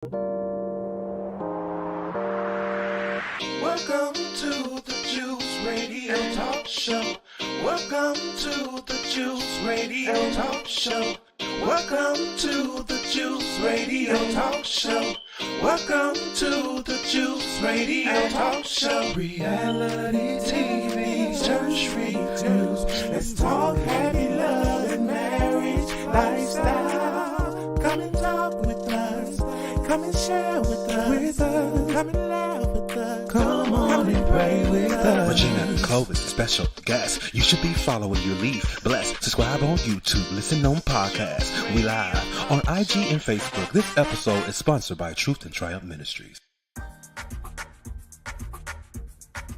Welcome to the Juice Radio Talk Show. Welcome to the Juice Radio Talk Show. Welcome to the Juice Radio Talk Show. Welcome to the Juice Radio Talk Show. Reality TV, church reviews. Let's talk happy love and marriage lifestyle. Come and talk with us. Come and share with us. Come and laugh with us. Come on and pray with us. Regina and Chloe, special guests. You should be following your lead. Bless. Subscribe on YouTube. Listen on podcasts. We live on IG and Facebook. This episode is sponsored by Truth and Triumph Ministries.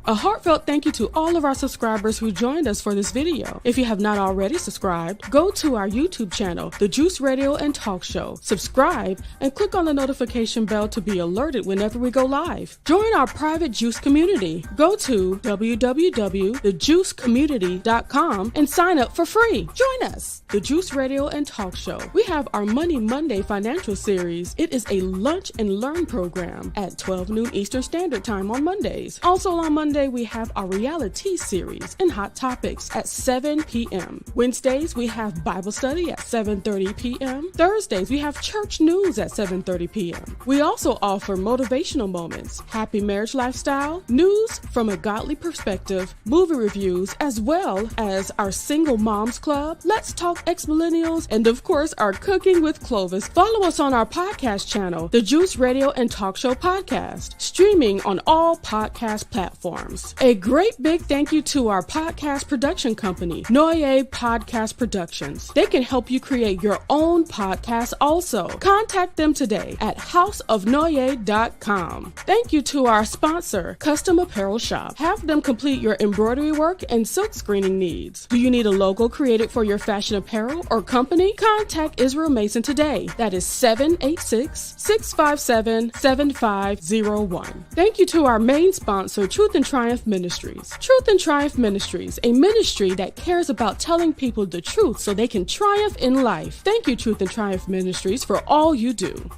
A heartfelt thank you to all of our subscribers who joined us for this video. If you have not already subscribed, go to our YouTube channel, The Juice Radio and Talk Show. Subscribe and click on the notification bell to be alerted whenever we go live. Join our private Juice community. Go to www.thejuicecommunity.com and sign up for free. Join us, The Juice Radio and Talk Show. We have our Money Monday financial series. It is a lunch and learn program at 12 noon Eastern Standard Time on Mondays. Also on Monday, we have our reality series and hot topics at 7 p.m. Wednesdays, we have Bible study at 7:30 p.m. Thursdays, we have church news at 7:30 p.m. We also offer motivational moments, happy marriage lifestyle, news from a godly perspective, movie reviews, as well as our single moms club, Let's Talk Ex-Millennials, and of course, our Cooking with Clovis. Follow us on our podcast channel, The Juice Radio and Talk Show Podcast, streaming on all podcast platforms. A great big thank you to our podcast production company, Noye Podcast Productions. They can help you create your own podcast also. Contact them today at houseofnoye.com. Thank you to our sponsor, Custom Apparel Shop. Have them complete your embroidery work and silk screening needs. Do you need a logo created for your fashion apparel or company? Contact Israel Mason today. That is 786-657-7501. Thank you to our main sponsor, Truth and Triumph Ministries. Truth and Triumph Ministries, a ministry that cares about telling people the truth so they can triumph in life. Thank you, Truth and Triumph Ministries, for all you do.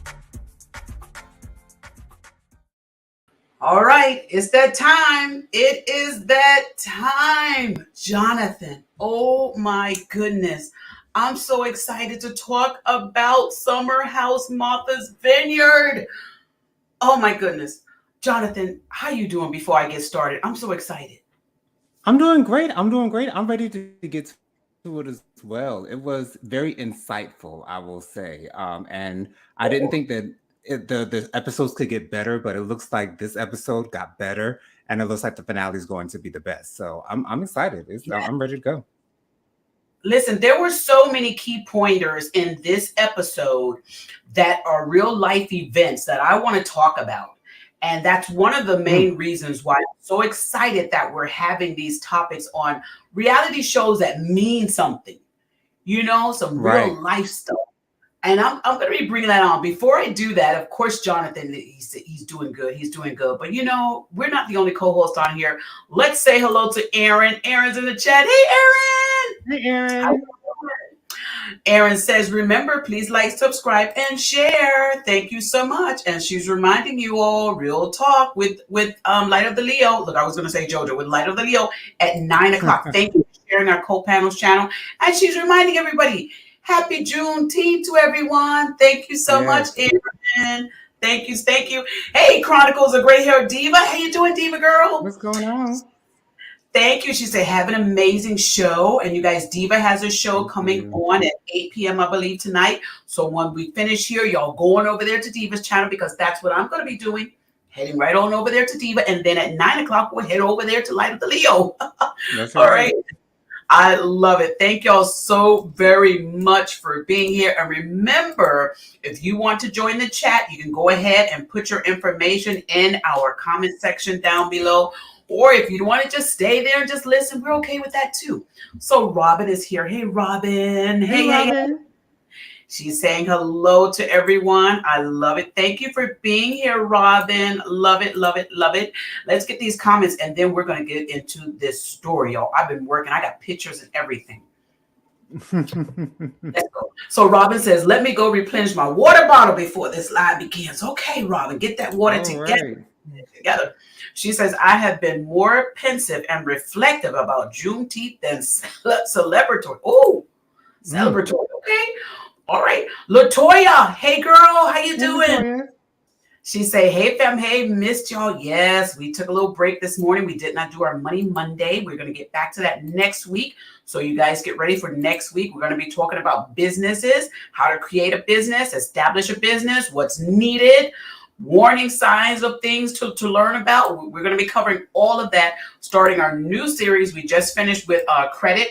All right, it's that time. It is that time. Jonathan, oh my goodness. I'm so excited to talk about Summer House Martha's Vineyard. Oh my goodness. Jonathan, how you doing before I get started? I'm so excited. I'm doing great. I'm ready to get to it as well. It was very insightful, I will say. And I didn't think that the episodes could get better, but it looks like this episode got better, and it looks like the finale is going to be the best. So I'm excited. I'm ready to go. Listen, there were so many key pointers in this episode that are real life events that I want to talk about. And that's one of the main reasons why I'm so excited that we're having these topics on reality shows that mean something, some real life stuff. And I'm going to be bringing that on. Before I do that, of course, Jonathan, he's doing good. He's doing good. But, we're not the only co-host on here. Let's say hello to Aaron. Aaron's in the chat. Hey, Aaron. Hey, Aaron. Aaron says, remember, please like, subscribe, and share. Thank you so much. And she's reminding you all, real talk with Light of the Leo. Look, I was going to say JoJo, with Light of the Leo at 9 o'clock. Thank you for sharing our co-panels channel. And she's reminding everybody, happy Juneteenth to everyone. Thank you so much, Aaron. Thank you. Hey, Chronicles, a gray hair diva. How you doing, diva girl? What's going on? Thank you. She said, have an amazing show. And you guys, Diva has a show coming on at 8 p.m., I believe, tonight. So when we finish here, y'all going over there to Diva's channel, because that's what I'm going to be doing. Heading right on over there to Diva. And then at 9 o'clock, we'll head over there to Light of the Leo. That's all right. I love it. Thank y'all so very much for being here. And remember, if you want to join the chat, you can go ahead and put your information in our comment section down below. Or if you want to just stay there and just listen, we're okay with that too. So Robin is here. Hey, Robin. Hey, Robin. She's saying hello to everyone. I love it. Thank you for being here, Robin. Love it, love it, love it. Let's get these comments, and then we're going to get into this story, y'all. I've been working. I got pictures and everything. Let's go. So Robin says, let me go replenish my water bottle before this live begins. Okay, Robin, get that water All right. together. She says, I have been more pensive and reflective about Juneteenth than celebratory. Oh, celebratory. Okay. All right. Latoya, hey girl, how you doing? Latoya. She say, hey fam, hey, missed y'all. Yes, we took a little break this morning. We did not do our Money Monday. We're going to get back to that next week. So you guys get ready for next week. We're going to be talking about businesses, how to create a business, establish a business, what's needed, warning signs of things to learn about. We're going to be covering all of that, starting our new series. We just finished with credit.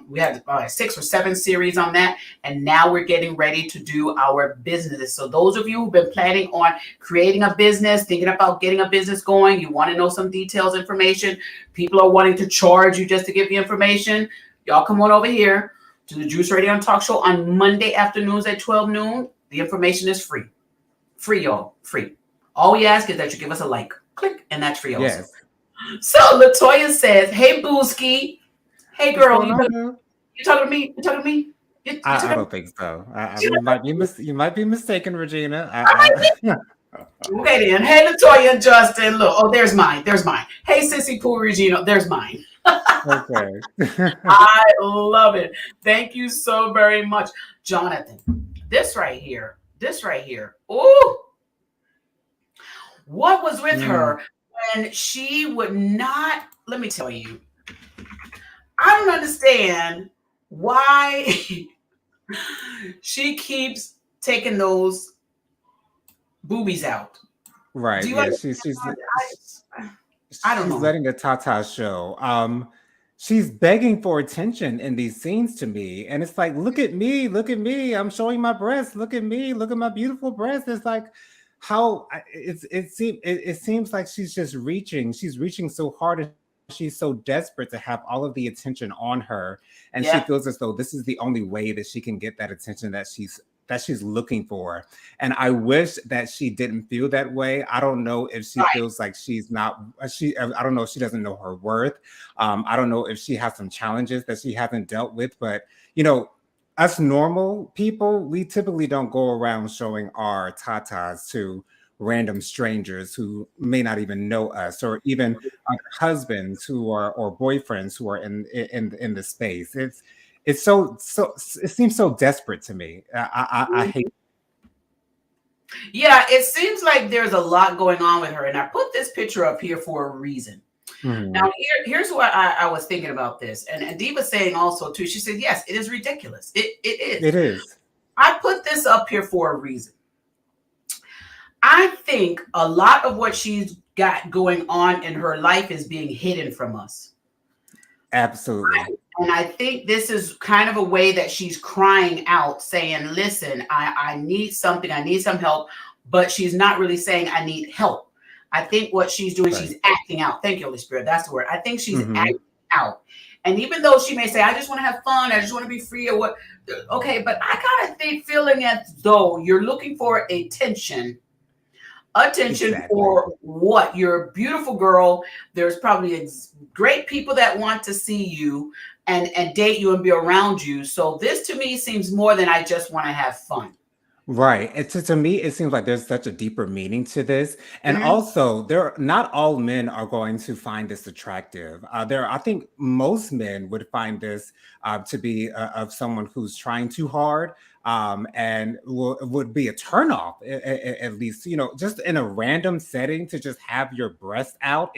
We had 6 or 7 series on that, and now we're getting ready to do our business. So those of you who've been planning on creating a business, thinking about getting a business going, you want to know some details, information, people are wanting to charge you just to give you information, y'all come on over here to the Juice Radio and Talk Show on Monday afternoons at 12 noon. The information is free. Free, y'all. Free. All we ask is that you give us a like. Click, and that's free also. Yes. So Latoya says, hey, Booski. Hey, girl, you talking to me? You talking to me? I don't think so. You might be mistaken, Regina. Okay, then. Hey, Latoya and Justin. Look. Oh, there's mine. There's mine. Hey, Sissy Pooh, Regina. There's mine. Okay. I love it. Thank you so very much, Jonathan. This right here. Ooh. What was with her when she would not? Let me tell you. I don't understand why she keeps taking those boobies out. Right. Yeah. She's I don't know. Letting the Tata show. She's begging for attention in these scenes to me, and it's like, look at me. I'm showing my breasts. Look at me. Look at my beautiful breasts. It's like how it seems like she's just reaching. She's reaching so hard. And she's so desperate to have all of the attention on her, and she feels as though this is the only way that she can get that attention that she's looking for. And I wish that she didn't feel that way. I don't know if she feels like I don't know if she doesn't know her worth. I don't know if she has some challenges that she hasn't dealt with, but us normal people, we typically don't go around showing our tatas to random strangers who may not even know us, or even our husbands or boyfriends who are in the space. It's so it seems so desperate to me. I hate. Yeah, it seems like there's a lot going on with her, and I put this picture up here for a reason. Mm-hmm. Now, here's what I was thinking about this, and Diva saying also too. She said, "Yes, it is ridiculous. It is. It is." I put this up here for a reason. I think a lot of what she's got going on in her life is being hidden from us. Absolutely. And I think this is kind of a way that she's crying out, saying, listen, I need something. I need some help. But she's not really saying I need help. I think what she's doing, she's acting out. Thank you, Holy Spirit. That's the word. I think she's acting out. And even though she may say, I just want to have fun, I just want to be free or what. Okay, but I kind of feeling as though you're looking for attention for what? You're a beautiful girl. There's probably great people that want to see you and date you and be around you. So this to me seems more than I just want to have fun. Right. To me, it seems like there's such a deeper meaning to this. And also, not all men are going to find this attractive. I think most men would find this to be of someone who's trying too hard, and would be a turnoff, at least, just in a random setting to just have your breast out.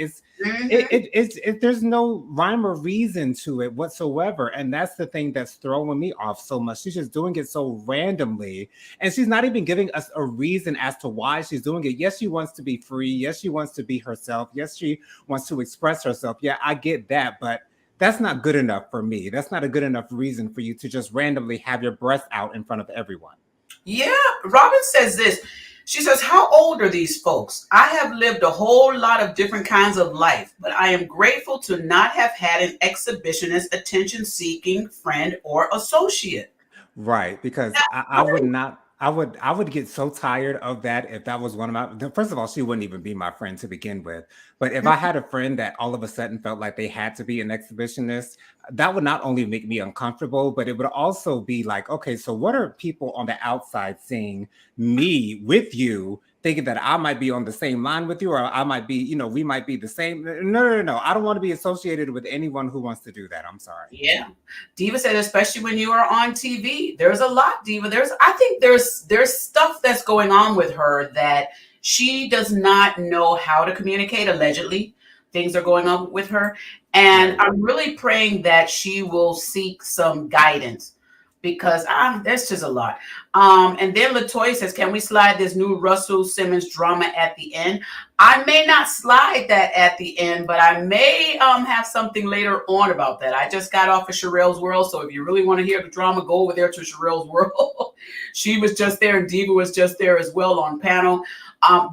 There's no rhyme or reason to it whatsoever. And that's the thing that's throwing me off so much. She's just doing it so randomly. And she's not even giving us a reason as to why she's doing it. Yes, she wants to be free. Yes, she wants to be herself. Yes, she wants to express herself. Yeah, I get that. But that's not good enough for me. That's not a good enough reason for you to just randomly have your breast out in front of everyone. Yeah. Robin says this. She says, how old are these folks? I have lived a whole lot of different kinds of life, but I am grateful to not have had an exhibitionist, attention-seeking friend or associate. Right. Because I would not I would get so tired of that if that was one of my. First of all, she wouldn't even be my friend to begin with. But if I had a friend that all of a sudden felt like they had to be an exhibitionist, that would not only make me uncomfortable, but it would also be like, okay, so what are people on the outside seeing me with you, thinking that I might be on the same line with you, or I might be, we might be the same. No. I don't want to be associated with anyone who wants to do that. I'm sorry. Yeah. Diva said, especially when you are on TV, there's a lot, Diva. I think there's stuff that's going on with her that she does not know how to communicate. Allegedly, things are going on with her. And I'm really praying that she will seek some guidance, because there's just a lot. And then Latoya says, can we slide this new Russell Simmons drama at the end? I may not slide that at the end, but I may have something later on about that. I just got off of Sherelle's World, so if you really want to hear the drama, go over there to Sherelle's World. She was just there, and Diva was just there as well on panel.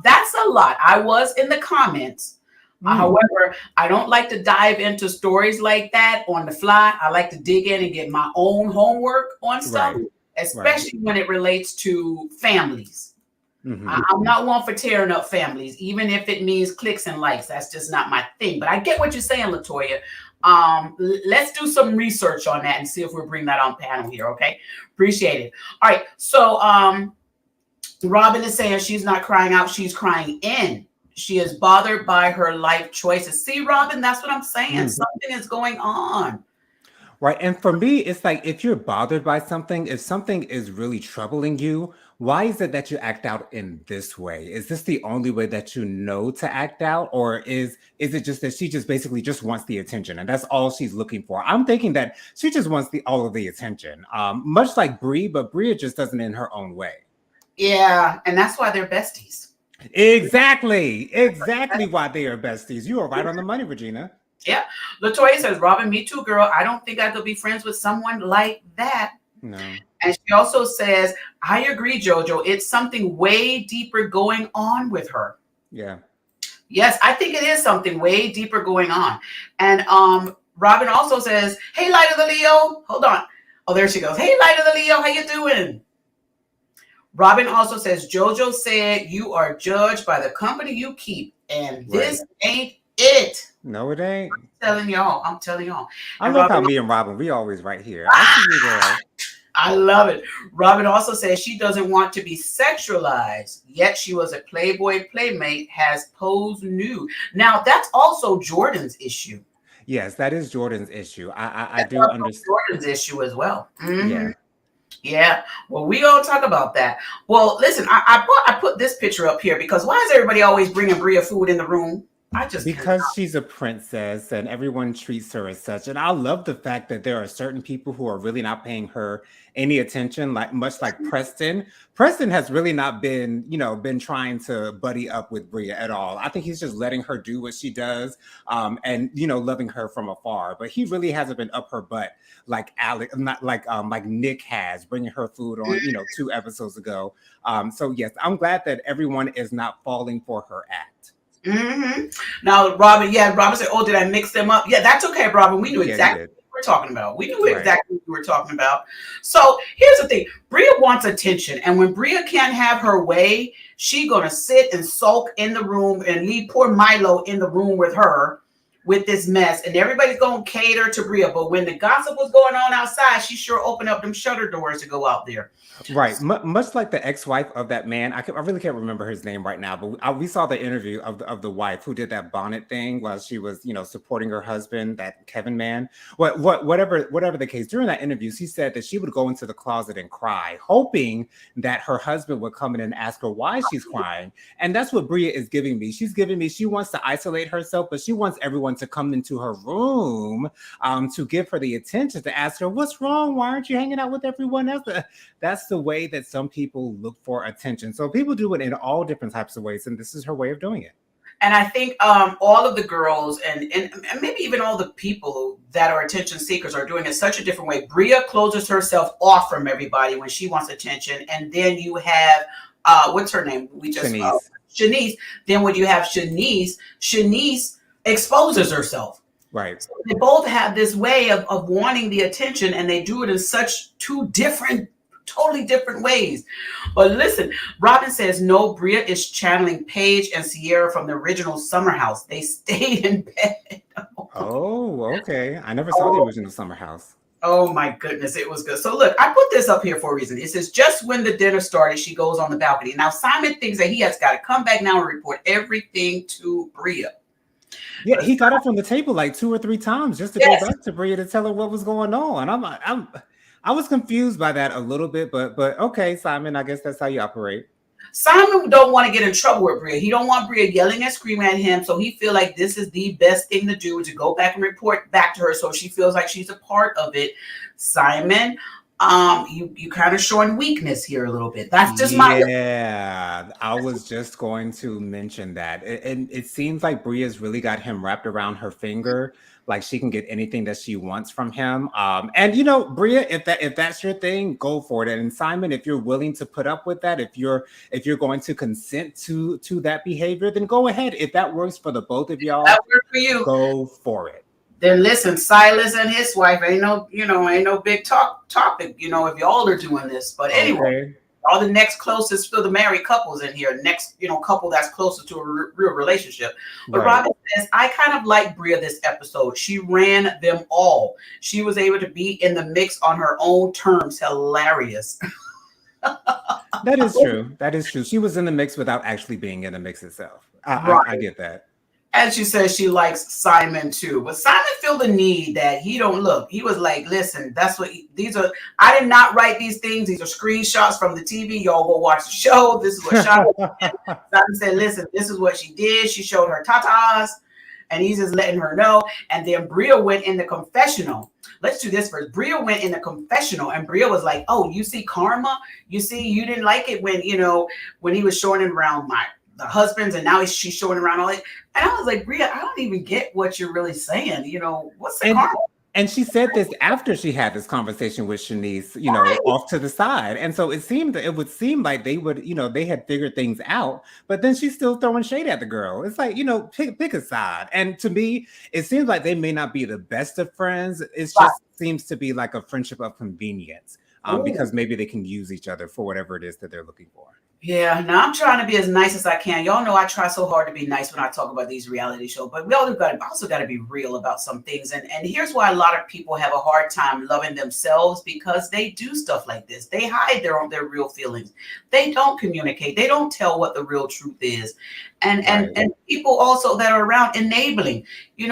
That's a lot. I was in the comments. However, I don't like to dive into stories like that on the fly. I like to dig in and get my own homework on stuff, especially when it relates to families. I'm not one for tearing up families, even if it means clicks and likes. That's just not my thing. But I get what you're saying, Latoya. Let's do some research on that and see if we'll bring that on panel here. Okay. Appreciate it. All right. So Robin is saying she's not crying out. She's crying in. She is bothered by her life choices. See, Robin, that's what I'm saying. Something is going on. Right. And for me, it's like, if you're bothered by something, if something is really troubling you, why is it that you act out in this way? Is this the only way that you know to act out? Or is it just that she just basically just wants the attention and that's all she's looking for? I'm thinking that she just wants all of the attention, much like Bree, but Bria just does it in her own way. Yeah. And that's why they're besties. Exactly why they are besties. You are right on the money, Regina. Yeah. Latoya says, Robin, me too, girl. I don't think I could be friends with someone like that. No. And she also says, I agree, Jojo. It's something way deeper going on with her. Yeah. Yes, I think it is something way deeper going on. And Robin also says, hey, Light of the Leo. Hold on. Oh, there she goes. Hey, Light of the Leo. How you doing? Robin also says, Jojo said you are judged by the company you keep. And this ain't it. No, it ain't. I'm telling y'all. I love how me and Robin, we always right here. I see you, girl. I love it. Robin also says she doesn't want to be sexualized, yet she was a Playboy playmate, has posed nude. Now, that's also Jordan's issue. Yes, that is Jordan's issue. I do understand. Jordan's issue as well. Yeah. Yeah. Well, we gonna talk about that. Well, listen, I put this picture up here because why is everybody always bringing Bria food in the room? Because she's a princess and everyone treats her as such. And I love the fact that there are certain people who are really not paying her any attention, much like Preston. Preston has really not been trying to buddy up with Bria at all. I think he's just letting her do what she does, and loving her from afar. But he really hasn't been up her butt like Alex, not like Nick has, bringing her food on 2 episodes ago. So yes, I'm glad that everyone is not falling for her act. Now, Robin said, oh, did I mix them up? Yeah, that's okay, Robin. We knew exactly what we're talking about. We knew exactly what we were talking about. So here's the thing. Bria wants attention. And when Bria can't have her way, she going to sit and sulk in the room and leave poor Milo in the room with her with this mess. And everybody's going to cater to Bria. But when the gossip was going on outside, she sure opened up them shutter doors to go out there. Right. Much like the ex-wife of that man. I really can't remember his name right now, but we saw the interview of the wife who did that bonnet thing while she was, supporting her husband, that Kevin man. Whatever the case, during that interview, she said that she would go into the closet and cry, hoping that her husband would come in and ask her why she's crying. And that's what Bria is giving me. She's giving me, she wants to isolate herself, but she wants everyone to come into her room to give her the attention, to ask her, what's wrong? Why aren't you hanging out with everyone else? That's the way that some people look for attention. So people do it in all different types of ways, and this is her way of doing it. And I think all of the girls and maybe even all the people that are attention seekers are doing it such a different way. Bria closes herself off from everybody when she wants attention. And then you have, what's her name? Shanice. Then when you have Shanice exposes herself. Right. So they both have this way of wanting the attention, and they do it in such 2 different totally different ways. But listen, Robin says, no, Bria is channeling Paige and Sierra from the original Summer House. They stayed in bed. Oh, okay. I never saw the original Summer House. Oh my goodness, it was good. So look, I put this up here for a reason. It says, just when the dinner started, she goes on the balcony. Now Simon thinks that he has got to come back now and report everything to Bria. Yeah, he got up from the table like 2 or 3 times just to go back to Bria to tell her what was going on. I was confused by that a little bit, but okay, Simon, I guess that's how you operate. Simon don't want to get in trouble with Bria. He don't want Bria yelling and screaming at him. So he feel like this is the best thing to do, to go back and report back to her, so she feels like she's a part of it. Simon, you kind of showing weakness here a little bit. That's just Yeah, I was just going to mention that. And it seems like Bria's really got him wrapped around her finger. Like she can get anything that she wants from him. And you know, Bria, if that's your thing, go for it. And Simon, if you're willing to put up with that, if you're going to consent to that behavior, then go ahead. If that works for the both of y'all, that works for you, go for it. Then listen, Silas and his wife ain't no big topic, if y'all are doing this. But anyway, all the next closest to the married couples in here, next, couple that's closer to a real relationship. But right. Robin says, I kind of like Bria this episode. She ran them all. She was able to be in the mix on her own terms. Hilarious. That is true. That is true. She was in the mix without actually being in the mix itself. I get that. And she says she likes Simon too. But Simon feel the need that he don't look. He was like, listen, that's what these are. I did not write these things. These are screenshots from the TV. Y'all go watch the show. This is what Simon said, listen, this is what she did. She showed her tatas. And he's just letting her know. And then Bria went in the confessional. Let's do this first. Bria went in the confessional, and Bria was like, oh, you see karma? You see, you didn't like it when he was showing it around the husbands, and now she's showing around all it. And I was like, Bria, I don't even get what you're really saying. What's the karma? And she said this after she had this conversation with Shanice, right, off to the side. And so it would seem like they would, they had figured things out, but then she's still throwing shade at the girl. It's like, pick a side. And to me, it seems like they may not be the best of friends. It just seems to be like a friendship of convenience, because maybe they can use each other for whatever it is that they're looking for. Yeah, now I'm trying to be as nice as I can. Y'all know I try so hard to be nice when I talk about these reality shows, but we also got to be real about some things. And here's why a lot of people have a hard time loving themselves, because they do stuff like this. They hide their real feelings. They don't communicate. They don't tell what the real truth is. And people also that are around enabling, and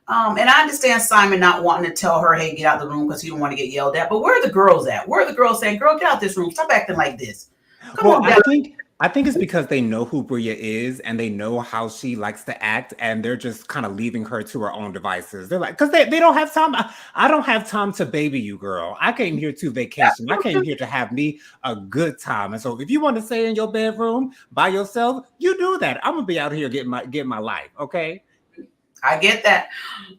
I understand Simon not wanting to tell her, hey, get out of the room, because he don't want to get yelled at. But where are the girls at? Where are the girls saying, girl, get out this room. Stop acting like this. I think it's because they know who Bria is and they know how she likes to act, and they're just kind of leaving her to her own devices. They're like, because they don't have time. I don't have time to baby you, girl. I came here to vacation. I came here to have me a good time. And so if you want to stay in your bedroom by yourself, you do that. I'm gonna be out here getting my life. Okay. I get that.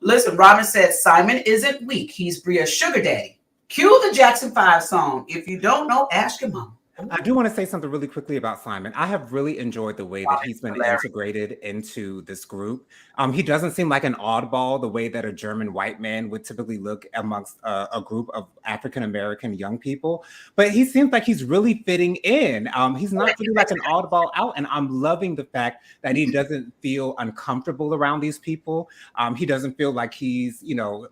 Listen, Robin said Simon isn't weak. He's Bria's sugar daddy. Cue the Jackson 5 song. If you don't know, ask your mom. I do want to say something really quickly about Simon. I have really enjoyed the way that he's been integrated into this group. He doesn't seem like an oddball the way that a German white man would typically look amongst a group of African-American young people. But he seems like he's really fitting in. He's not really like an oddball out. And I'm loving the fact that he doesn't feel uncomfortable around these people. He doesn't feel like he's,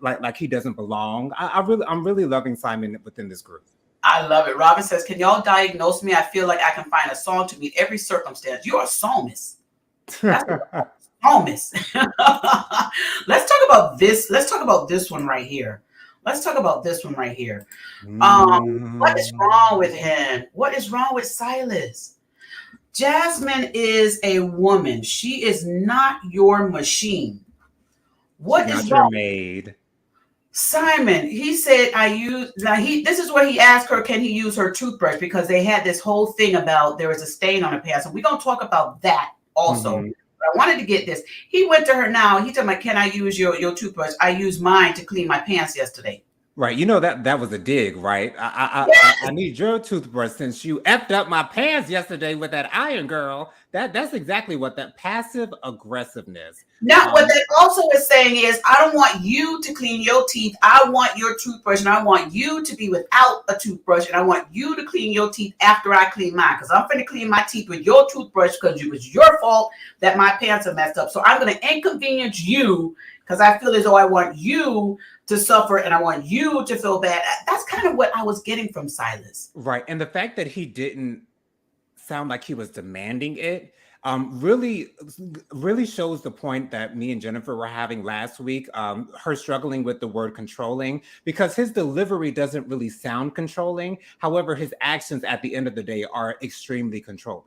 like he doesn't belong. I'm really loving Simon within this group. I love it. Robin says, can y'all diagnose me? I feel like I can find a song to meet every circumstance. You're a psalmist. Psalmist. Let's talk about this. Let's talk about this one right here. What is wrong with him? What is wrong with Silas? Jasmine is a woman. She is not your machine. What is wrong? Your maid. Simon, he said, this is where he asked her, can he use her toothbrush? Because they had this whole thing about there was a stain on her pants. And we're going to talk about that also. Mm-hmm. But I wanted to get this. He went to her now. He told me, can I use your toothbrush? I used mine to clean my pants yesterday. Right. That was a dig, right? I need your toothbrush since you effed up my pants yesterday with that iron, girl. That's exactly what that passive aggressiveness. Now, what that also is saying is, I don't want you to clean your teeth. I want your toothbrush, and I want you to be without a toothbrush, and I want you to clean your teeth after I clean mine, because I'm going to clean my teeth with your toothbrush because it was your fault that my pants are messed up. So I'm going to inconvenience you because I feel as though I want you to suffer and I want you to feel bad. That's kind of what I was getting from Silas. Right. And the fact that he didn't sound like he was demanding it really shows the point that me and Jennifer were having last week, her struggling with the word controlling, because his delivery doesn't really sound controlling. However, his actions at the end of the day are extremely controlling.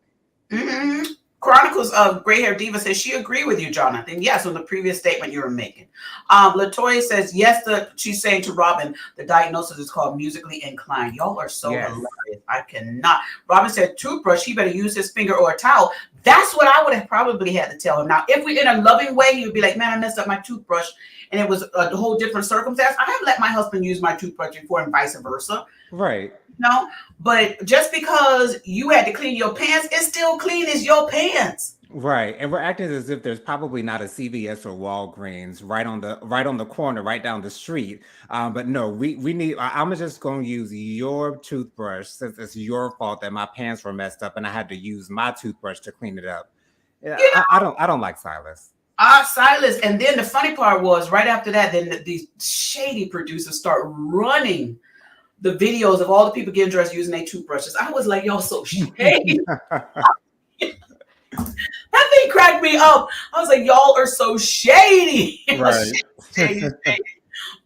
Mm-hmm. Chronicles of Gray Hair Diva says she agreed with you, Jonathan. Yes, on the previous statement you were making. Latoya says, yes, she's saying to Robin, the diagnosis is called musically inclined. Y'all are so hilarious. I cannot. Robin said, toothbrush, he better use his finger or a towel. That's what I would have probably had to tell him. Now, if we in a loving way, he would be like, man, I messed up my toothbrush, and it was a whole different circumstance. I have let my husband use my toothbrush before and vice versa. Right. No, but just because you had to clean your pants, it's still clean as your pants. Right. And we're acting as if there's probably not a CVS or Walgreens right on the corner, right down the street. But no, we need, I'm just going to use your toothbrush since it's your fault that my pants were messed up and I had to use my toothbrush to clean it up. Yeah, I don't like Silas. Silas. And then the funny part was right after that, then these shady producers start running the videos of all the people getting dressed using their toothbrushes. I was like, y'all so shady. That thing cracked me up. I was like, y'all are so shady. Right. Shady.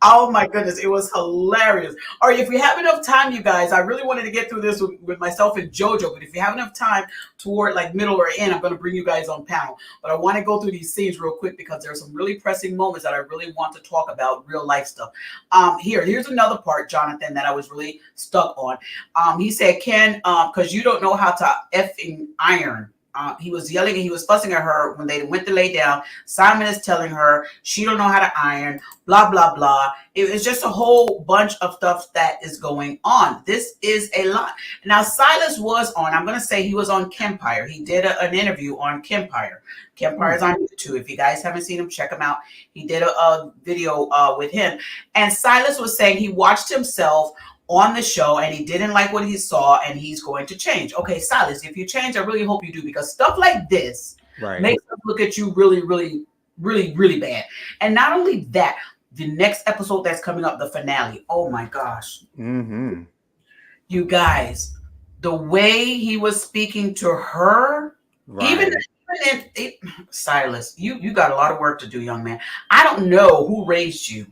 Oh my goodness, it was hilarious. All right, if we have enough time, you guys, I really wanted to get through this with myself and JoJo, but if you have enough time toward like middle or end, I'm going to bring you guys on panel. But I want to go through these scenes real quick because there are some really pressing moments that I really want to talk about, real life stuff. Here's another part, Jonathan, that I was really stuck on. He said, Ken, because you don't know how to effing iron. He was yelling and he was fussing at her when they went to lay down. Simon is telling her she don't know how to iron, blah, blah, blah. It was just a whole bunch of stuff that is going on. This is a lot. Now, Silas was on, I'm going to say he was on Kempire. He did an interview on Kempire. Kempire is on YouTube. If you guys haven't seen him, check him out. He did a video with him. And Silas was saying he watched himself on the show and he didn't like what he saw and he's going to change. Okay, Silas, if you change, I really hope you do, because stuff like this makes us look at you really, really, really, really bad. And not only that, the next episode that's coming up, the finale. Oh my gosh. Mm-hmm. You guys, the way he was speaking to her, even Silas, you got a lot of work to do, young man. I don't know who raised you.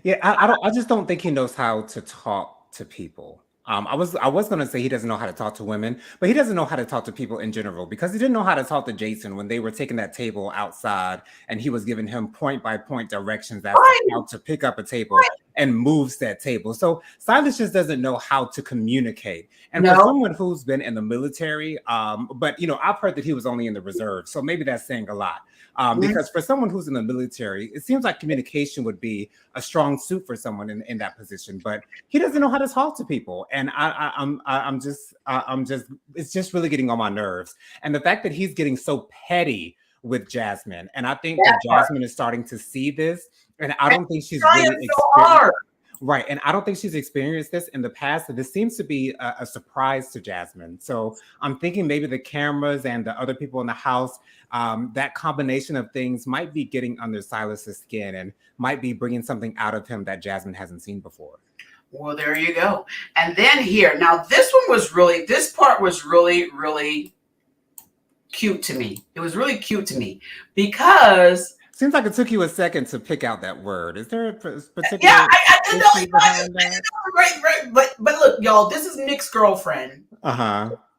Yeah, I just don't think he knows how to talk to people. I was going to say he doesn't know how to talk to women, but he doesn't know how to talk to people in general, because he didn't know how to talk to Jason when they were taking that table outside and he was giving him point by point directions as to how to pick up a table and move that table. So Silas just doesn't know how to communicate. And for someone who's been in the military, but I've heard that he was only in the reserve, so maybe that's saying a lot. Because for someone who's in the military, it seems like communication would be a strong suit for someone in that position, but he doesn't know how to talk to people. And I'm just, it's just really getting on my nerves. And the fact that he's getting so petty with Jasmine, and I think that Jasmine is starting to see this, and I don't think she's really experienced. Right. And I don't think she's experienced this in the past. So this seems to be a surprise to Jasmine. So I'm thinking maybe the cameras and the other people in the house, that combination of things might be getting under Silas's skin and might be bringing something out of him that Jasmine hasn't seen before. Well, there you go. And then here, now this part was really, really cute to me. It was really cute to me because... Seems like it took you a second to pick out that word. Is there a particular? Yeah, I know. Right. But look, y'all, this is Nick's girlfriend.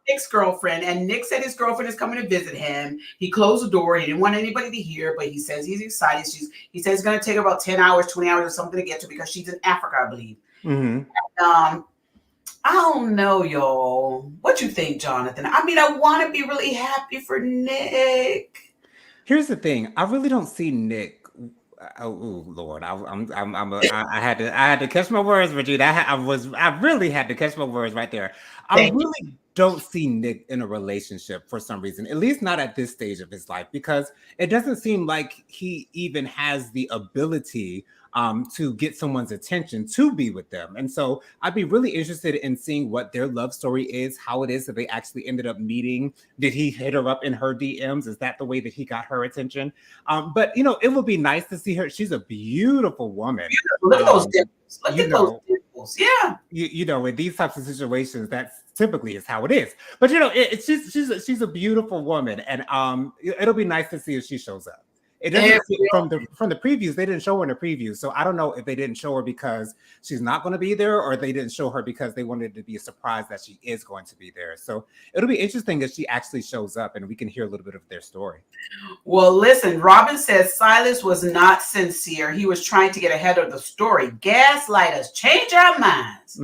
Nick's girlfriend, and Nick said his girlfriend is coming to visit him. He closed the door. He didn't want anybody to hear, but he says he's excited. He says it's going to take about 10 hours, 20 hours or something to get to, because she's in Africa, I believe. Mm-hmm. And, I don't know, y'all. What you think, Jonathan? I mean, I want to be really happy for Nick. Here's the thing. I really don't see Nick. Oh Lord, I had to catch my words, Regina. I really had to catch my words right there. I don't see Nick in a relationship for some reason, at least not at this stage of his life, because it doesn't seem like he even has the ability to get someone's attention to be with them. And so I'd be really interested in seeing what their love story is, how it is that they actually ended up meeting. Did he hit her up in her DMs? Is that the way that he got her attention? But, it would be nice to see her. She's a beautiful woman. Look at those dimples. Look at those dimples. Yeah. In these types of situations, that's typically is how it is. But, she's a beautiful woman. And it'll be nice to see if she shows up. It doesn't from the previews. They didn't show her in the previews, so I don't know if they didn't show her because she's not going to be there, or they didn't show her because they wanted it to be a surprise that she is going to be there. So it'll be interesting if she actually shows up and we can hear a little bit of their story. Well, listen, Robin says Silas was not sincere. He was trying to get ahead of the story. Gaslight us, change our minds.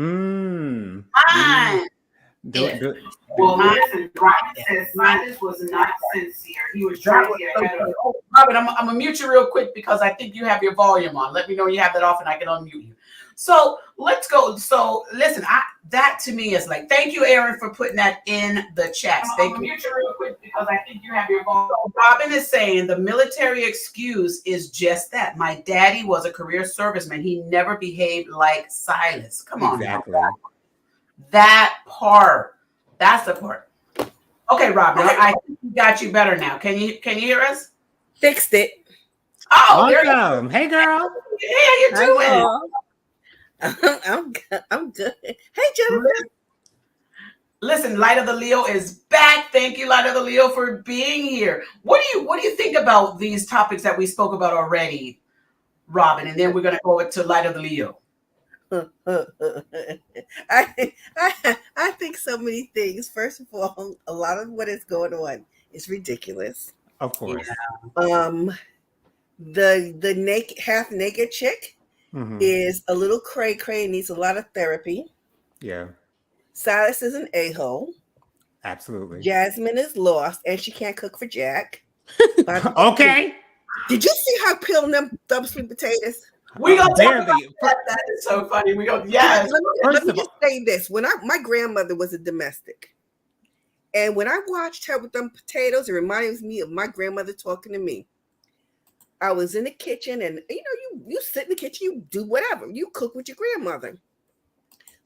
Well, listen, Robin says Silas was not sincere. He was trying to get ahead of it. Robin, I'm going to mute you real quick because I think you have your volume on. Let me know you have that off and I can unmute you. So let's go. So listen, that to me is like, thank you, Aaron, for putting that in the chat. Thank you. Mute you real quick because I think you have your volume. Robin is saying the military excuse is just that. My daddy was a career serviceman. He never behaved like Silas. Come on. Exactly. Now. That part. That's the part. Okay, Robin, I think we got you better now. Can you hear us? Fixed it. Oh, welcome. Hey, girl. Hey, how you doing? I'm good. Hey, Jennifer. Listen, Light of the Leo is back. Thank you, Light of the Leo, for being here. What do you think about these topics that we spoke about already, Robin? And then we're gonna go to Light of the Leo. I think so many things. First of all, a lot of what is going on is ridiculous. Of course. The naked, half naked chick is a little cray and needs a lot of therapy. Yeah. Silas is an a-hole. Absolutely. Jasmine is lost and she can't cook for Jack. Okay. Did you see her peeling them sweet potatoes? We gonna talk about that is so funny. We go, yes. Let me just say this: when my grandmother was a domestic, and when I watched her with them potatoes, it reminded me of my grandmother talking to me. I was in the kitchen, and you sit in the kitchen, you do whatever, you cook with your grandmother.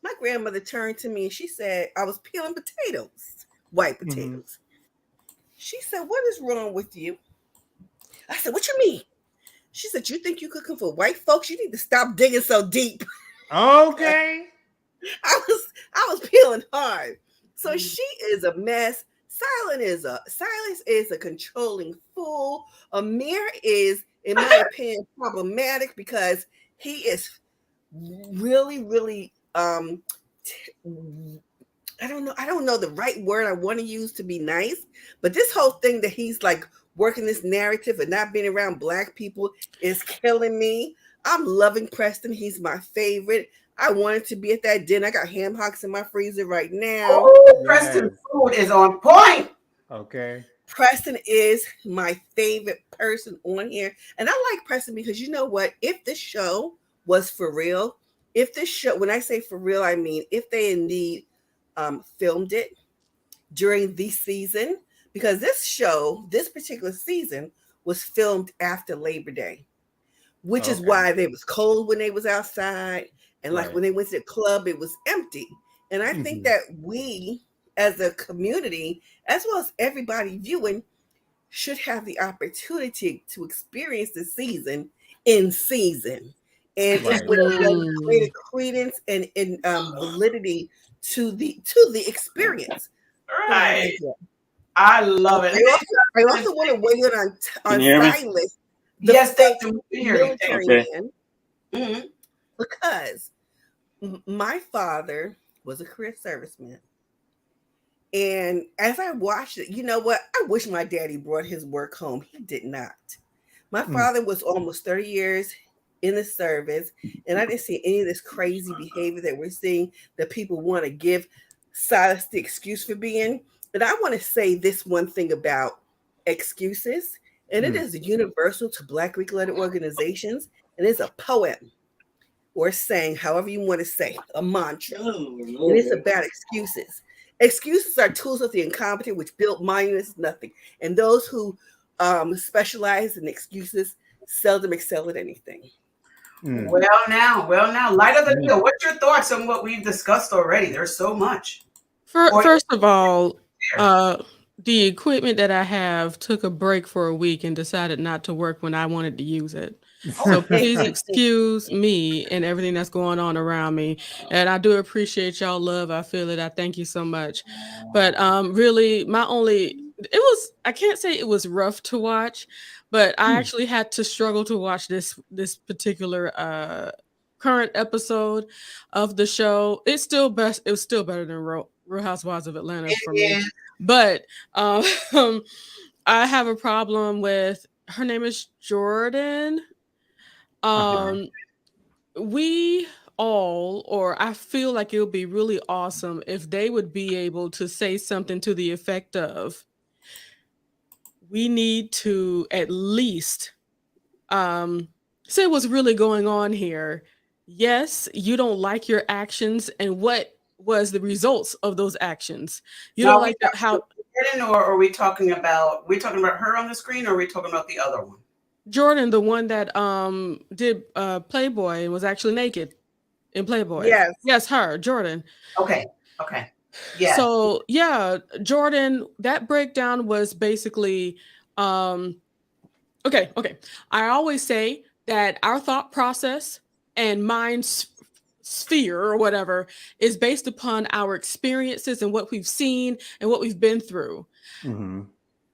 My grandmother turned to me and she said, I was peeling potatoes, white potatoes. She said, "What is wrong with you?" I said, "What you mean?" She said, "You think you cooking for white folks? You need to stop digging so deep." Okay. I was peeling hard. So she is a mess. Silas is a controlling fool. Amir is, in my opinion, problematic because he is really, really I don't know the right word I want to use to be nice, but this whole thing that he's like working this narrative and not being around Black people is killing me. I'm loving Preston. He's my favorite. I wanted to be at that dinner. I got ham hocks in my freezer right now. Oh, yes. Preston's food is on point. Okay. Preston is my favorite person on here. And I like Preston because you know what? If this show was for real, when I say for real, I mean if they indeed filmed it during the season, because this particular season was filmed after Labor Day, which is why it was cold when they was outside. And like when they went to the club, it was empty. And I think that we as a community, as well as everybody viewing, should have the opportunity to experience the season in season. And it would create credence and validity to the experience. Right. I love it. I also want to weigh in on Silas. Yes, thank you. Military man. Because my father was a career serviceman. And as I watched it, you know what? I wish my daddy brought his work home. He did not. My father was almost 30 years in the service, and I didn't see any of this crazy behavior that we're seeing that people want to give Silas the excuse for being. But I want to say this one thing about excuses, and it is universal to Black Greek-led organizations, and it's a poem or saying, however you want to say, a mantra. And it's about excuses. Excuses are tools of the incompetent which build monuments, nothing. And those who specialize in excuses seldom excel at anything. Well, now, light of the deal. What's your thoughts on what we've discussed already? There's so much. First of all, the equipment that I have took a break for a week and decided not to work when I wanted to use it. So please excuse me and everything that's going on around me. And I do appreciate y'all love. I feel it. I thank you so much. But really, I can't say it was rough to watch, but I actually had to struggle to watch this particular current episode of the show. It was still better than Real Housewives of Atlanta for me. But I have a problem with, her name is Jordan. We all, or I feel like it would be really awesome if they would be able to say something to the effect of, we need to at least say what's really going on here. Yes, you don't like your actions, and what was the results of those actions? You don't like how. Or are we talking about her on the screen, or are we talking about the other one? Jordan, the one that did Playboy and was actually naked in Playboy. Yes, her, Jordan. Okay. Yeah. So yeah, Jordan, that breakdown was basically okay. I always say that our thought process and mind sphere or whatever is based upon our experiences and what we've seen and what we've been through.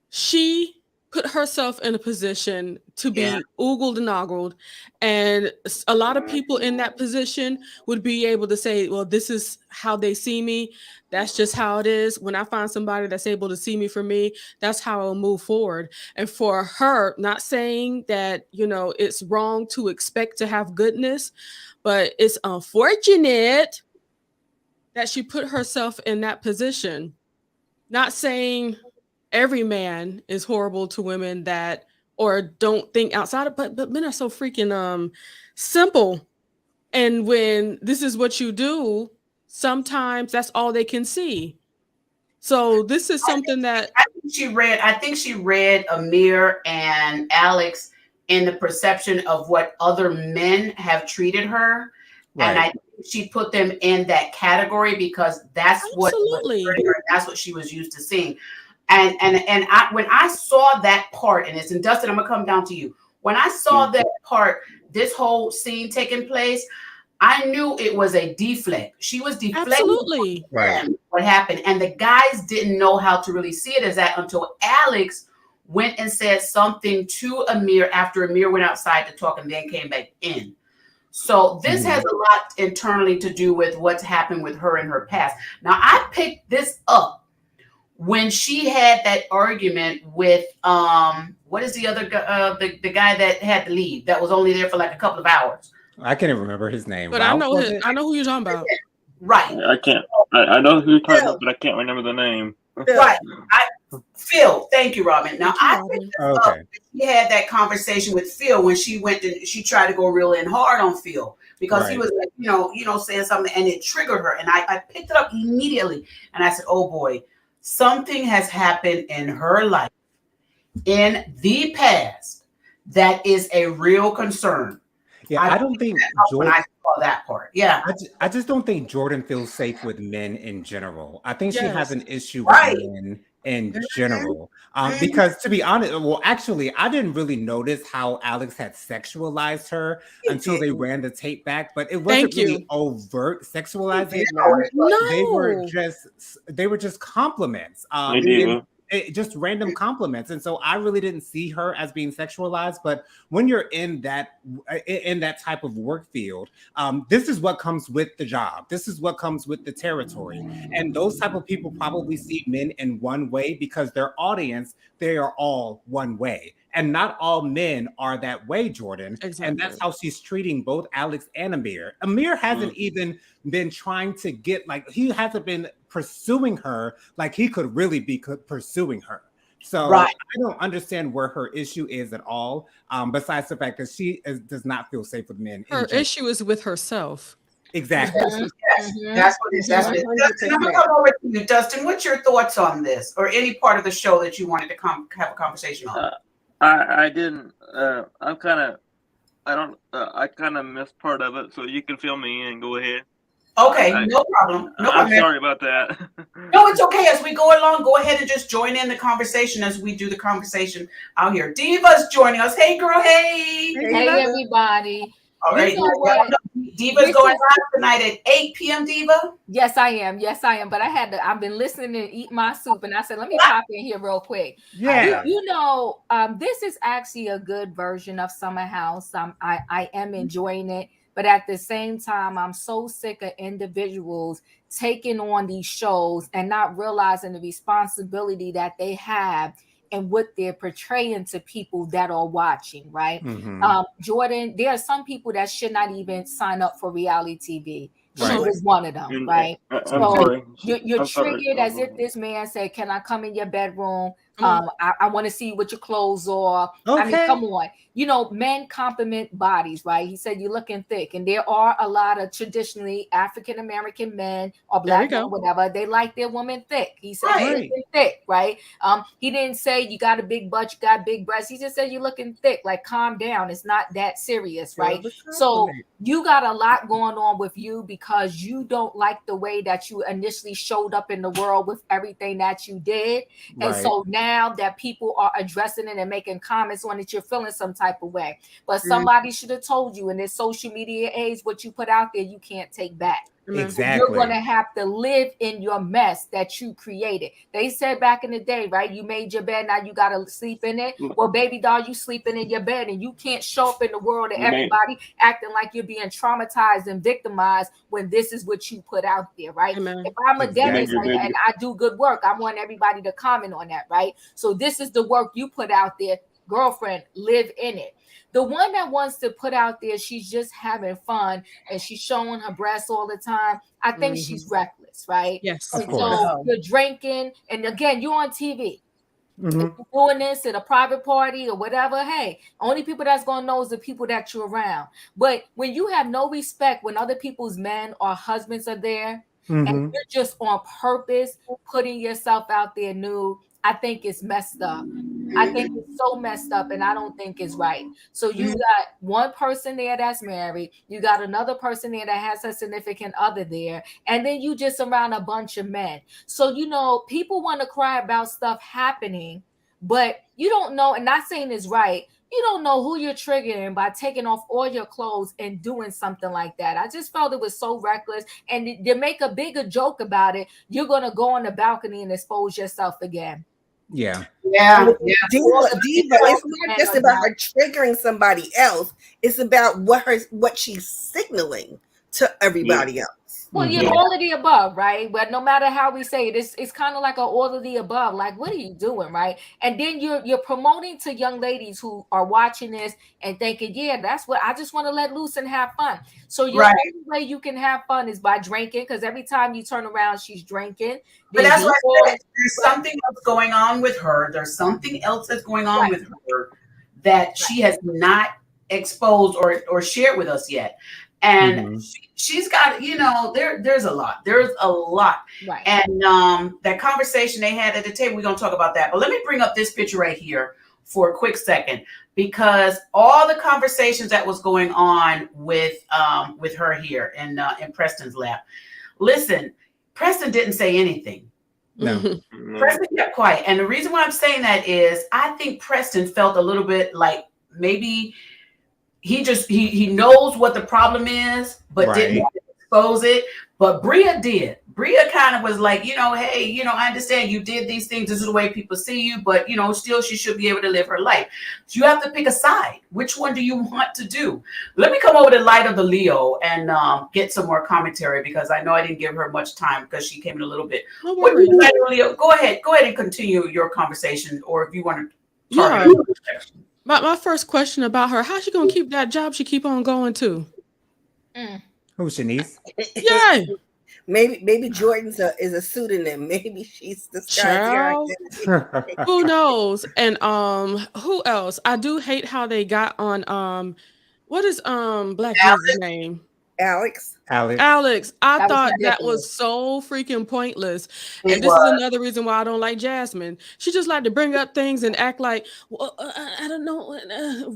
She put herself in a position to be oogled and ogled, and a lot of people in that position would be able to say, well, this is how they see me. That's just how it is. When I find somebody that's able to see me for me, that's how I'll move forward. And for her, not saying that, it's wrong to expect to have goodness, but it's unfortunate that she put herself in that position. Not saying every man is horrible to women that, or don't think outside of, but men are so freaking simple. And when this is what you do, sometimes that's all they can see. So this is something that I think she read Amir and Alex in the perception of what other men have treated her. Right. And I think she put them in that category because that's what she was used to seeing. And when I saw that part, and it's Dustin, I'm gonna come down to you. When I saw that part, this whole scene taking place, I knew it was a deflect. She was deflecting. Absolutely. What happened, and the guys didn't know how to really see it as that until Alex went and said something to Amir after Amir went outside to talk and then came back in. So this has a lot internally to do with what's happened with her in her past. Now I picked this up when she had that argument with what is the other guy, the guy that had to leave, that was only there for like a couple of hours. I can't even remember his name. But I know who you're talking about. Right. I can't. I know who you're talking about, but I can't remember the name. Right. Phil. Thank you, Robin. Now I picked this up. She had that conversation with Phil when she tried to go real in hard on Phil because he was like, saying something, and it triggered her. And I picked it up immediately, and I said, "Oh boy, something has happened in her life in the past that is a real concern." Yeah, I don't think Jordan. When I saw that part, I just don't think Jordan feels safe with men in general. I think she has an issue with men in general. Because to be honest, well, actually, I didn't really notice how Alex had sexualized her until they ran the tape back, but it wasn't really overt sexualizing. No. They were just compliments. Just random compliments. And so I really didn't see her as being sexualized. But when you're in that type of work field, this is what comes with the job. This is what comes with the territory. And those type of people probably see men in one way because their audience, they are all one way. And not all men are that way, Jordan. Exactly. And that's how she's treating both Alex and Amir. Amir hasn't even been trying to he hasn't been pursuing her like he could really be pursuing her. So I don't understand where her issue is at all, besides the fact that she does not feel safe with men. Her issue is with herself. Exactly. Yes, that's what it is. That's what it is. Dustin, I'm gonna come over to you. Dustin, what's your thoughts on this, or any part of the show that you wanted to have a conversation on? I didn't. I'm kind of. I don't. I kind of missed part of it, so you can fill me in. Go ahead. Okay, no problem. No I'm problem. sorry about that. No, it's okay. As we go along, go ahead and just join in the conversation as we do the conversation out here. Diva's joining us. Hey, girl. Hey. Hey, everybody. All right. You know what? Diva's going live tonight at 8 p.m. Diva. Yes, I am. Yes, I am. But I've been listening and eat my soup, and I said, let me pop in here real quick. Yeah. You know, this is actually a good version of Summer House. I am enjoying it. But at the same time, I'm so sick of individuals taking on these shows and not realizing the responsibility that they have and what they're portraying to people that are watching, right? Jordan, there are some people that should not even sign up for reality TV. She was one of them, right? So you're triggered as if this man said, can I come in your bedroom? I want to see what your clothes are. I mean, come on. You know, men compliment bodies, right? He said you're looking thick. And there are a lot of traditionally African-American men or black men, whatever. They like their woman thick. He said you're looking thick, right? He didn't say you got a big butt, you got big breasts. He just said you're looking thick. Like, calm down. It's not that serious, right? So you got a lot going on with you because you don't like the way that you initially showed up in the world with everything that you did. And so now that people are addressing it and making comments on it, you're feeling some type of way. But somebody should have told you in this social media age, what you put out there, you can't take back. Exactly. You're going to have to live in your mess that you created. They said back in the day, right? You made your bed, now you got to sleep in it. Well, baby doll, you sleeping in your bed and you can't show up in the world to everybody acting like you're being traumatized and victimized when this is what you put out there, right? If I'm a dentist and I do good work, I want everybody to comment on that, right? So this is the work you put out there. Girlfriend, live in it. The one that wants to put out there, she's just having fun and she's showing her breasts all the time. I think she's reckless, right? Yes. And so you're drinking, and again, you're on TV. If you're doing this at a private party or whatever, hey, only people that's going to know is the people that you're around. But when you have no respect when other people's men or husbands are there, and you're just on purpose putting yourself out there nude, I think it's messed up. I think it's so messed up, and I don't think it's right. So you got one person there that's married, you got another person there that has a significant other there, and then you just around a bunch of men. So, you know, people want to cry about stuff happening, but you don't know, and not saying it's right, you don't know who you're triggering by taking off all your clothes and doing something like that. I just felt it was so reckless. And to make a bigger joke about it, you're going to go on the balcony and expose yourself again. Diva, it's not just about her triggering somebody else. It's about what she's signaling to everybody else. Well, you're all of the above, right? But no matter how we say it, it's kind of like an all of the above. Like, what are you doing, right? And then you're promoting to young ladies who are watching this and thinking, yeah, that's what I just want to let loose and have fun. So your only way you can have fun is by drinking, because every time you turn around, she's drinking. But that's why there's something else going on with her. There's something else that's going on with her that she has not exposed or shared with us yet. And she's got, you know, there's a lot. There's a lot. Right. And that conversation they had at the table, we're going to talk about that. But let me bring up this picture right here for a quick second, because all the conversations that was going on with her here in Preston's lap. Listen, Preston didn't say anything. No. Preston kept quiet. And the reason why I'm saying that is I think Preston felt a little bit like maybe he knows what the problem is, but didn't expose it. But Bria did. Bria kind of was like, you know, hey, you know, I understand you did these things. This is the way people see you, but you know, still she should be able to live her life. So you have to pick a side. Which one do you want to do? Let me come over to Light of the Leo and get some more commentary, because I know I didn't give her much time because she came in a little bit. No What worries. Light of the Leo, go ahead and continue your conversation, or if you want to target My first question about her, how's she gonna keep that job she keep on going to? Who's Shanice? Yeah. Maybe Jordan's is a pseudonym. Maybe she's the Child. Who knows? And who else? I do hate how they got on what is Black Jesus' name? Alex. Alex. I That was thought that ridiculous. was so freaking pointless. It And this was. is another reason why I don't like Jasmine. She just like to bring up things and act like, well, I don't know.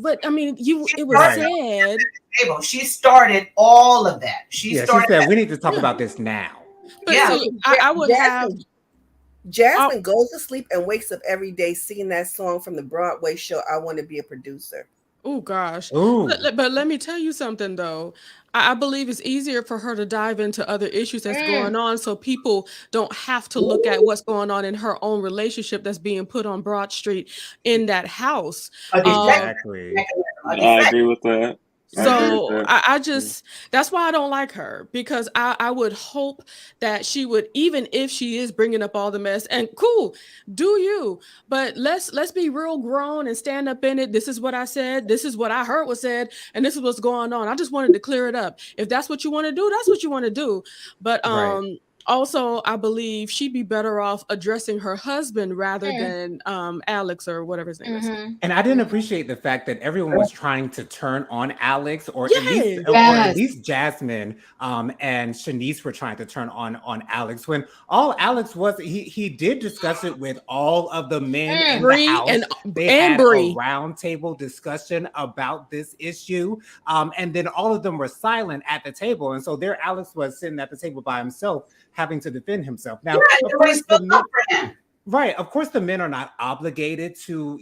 But I mean, it was Right. said. Table. She started all of that. She Yeah, she started said that. we need to talk Yeah. about this now. But Yeah. see, I would have. Jasmine goes to sleep and wakes up every day singing that song from the Broadway show, I Want to Be a Producer. Oh gosh. Ooh. But let me tell you something though. I believe it's easier for her to dive into other issues that's going on so people don't have to look at what's going on in her own relationship that's being put on Broad Street in that house. Exactly. I agree with that. So I just, that's why I don't like her, because I would hope that she would, even if she is bringing up all the mess, and cool, do you, but let's be real grown and stand up in it. This is what I said. This is what I heard was said. And this is what's going on. I just wanted to clear it up. If that's what you want to do, that's what you want to do. But Right. also, I believe she'd be better off addressing her husband rather than Alex or whatever his name is. And I didn't appreciate the fact that everyone was trying to turn on Alex, or Yes. at least Jasmine and Shanice were trying to turn on Alex. When all Alex was, he did discuss it with all of the men in Bree the house. They and had Bree. a roundtable discussion about this issue, and then all of them were silent at the table, and so there Alex was sitting at the table by himself, having to defend himself. Now, of course, right. Of course, the men are not obligated to,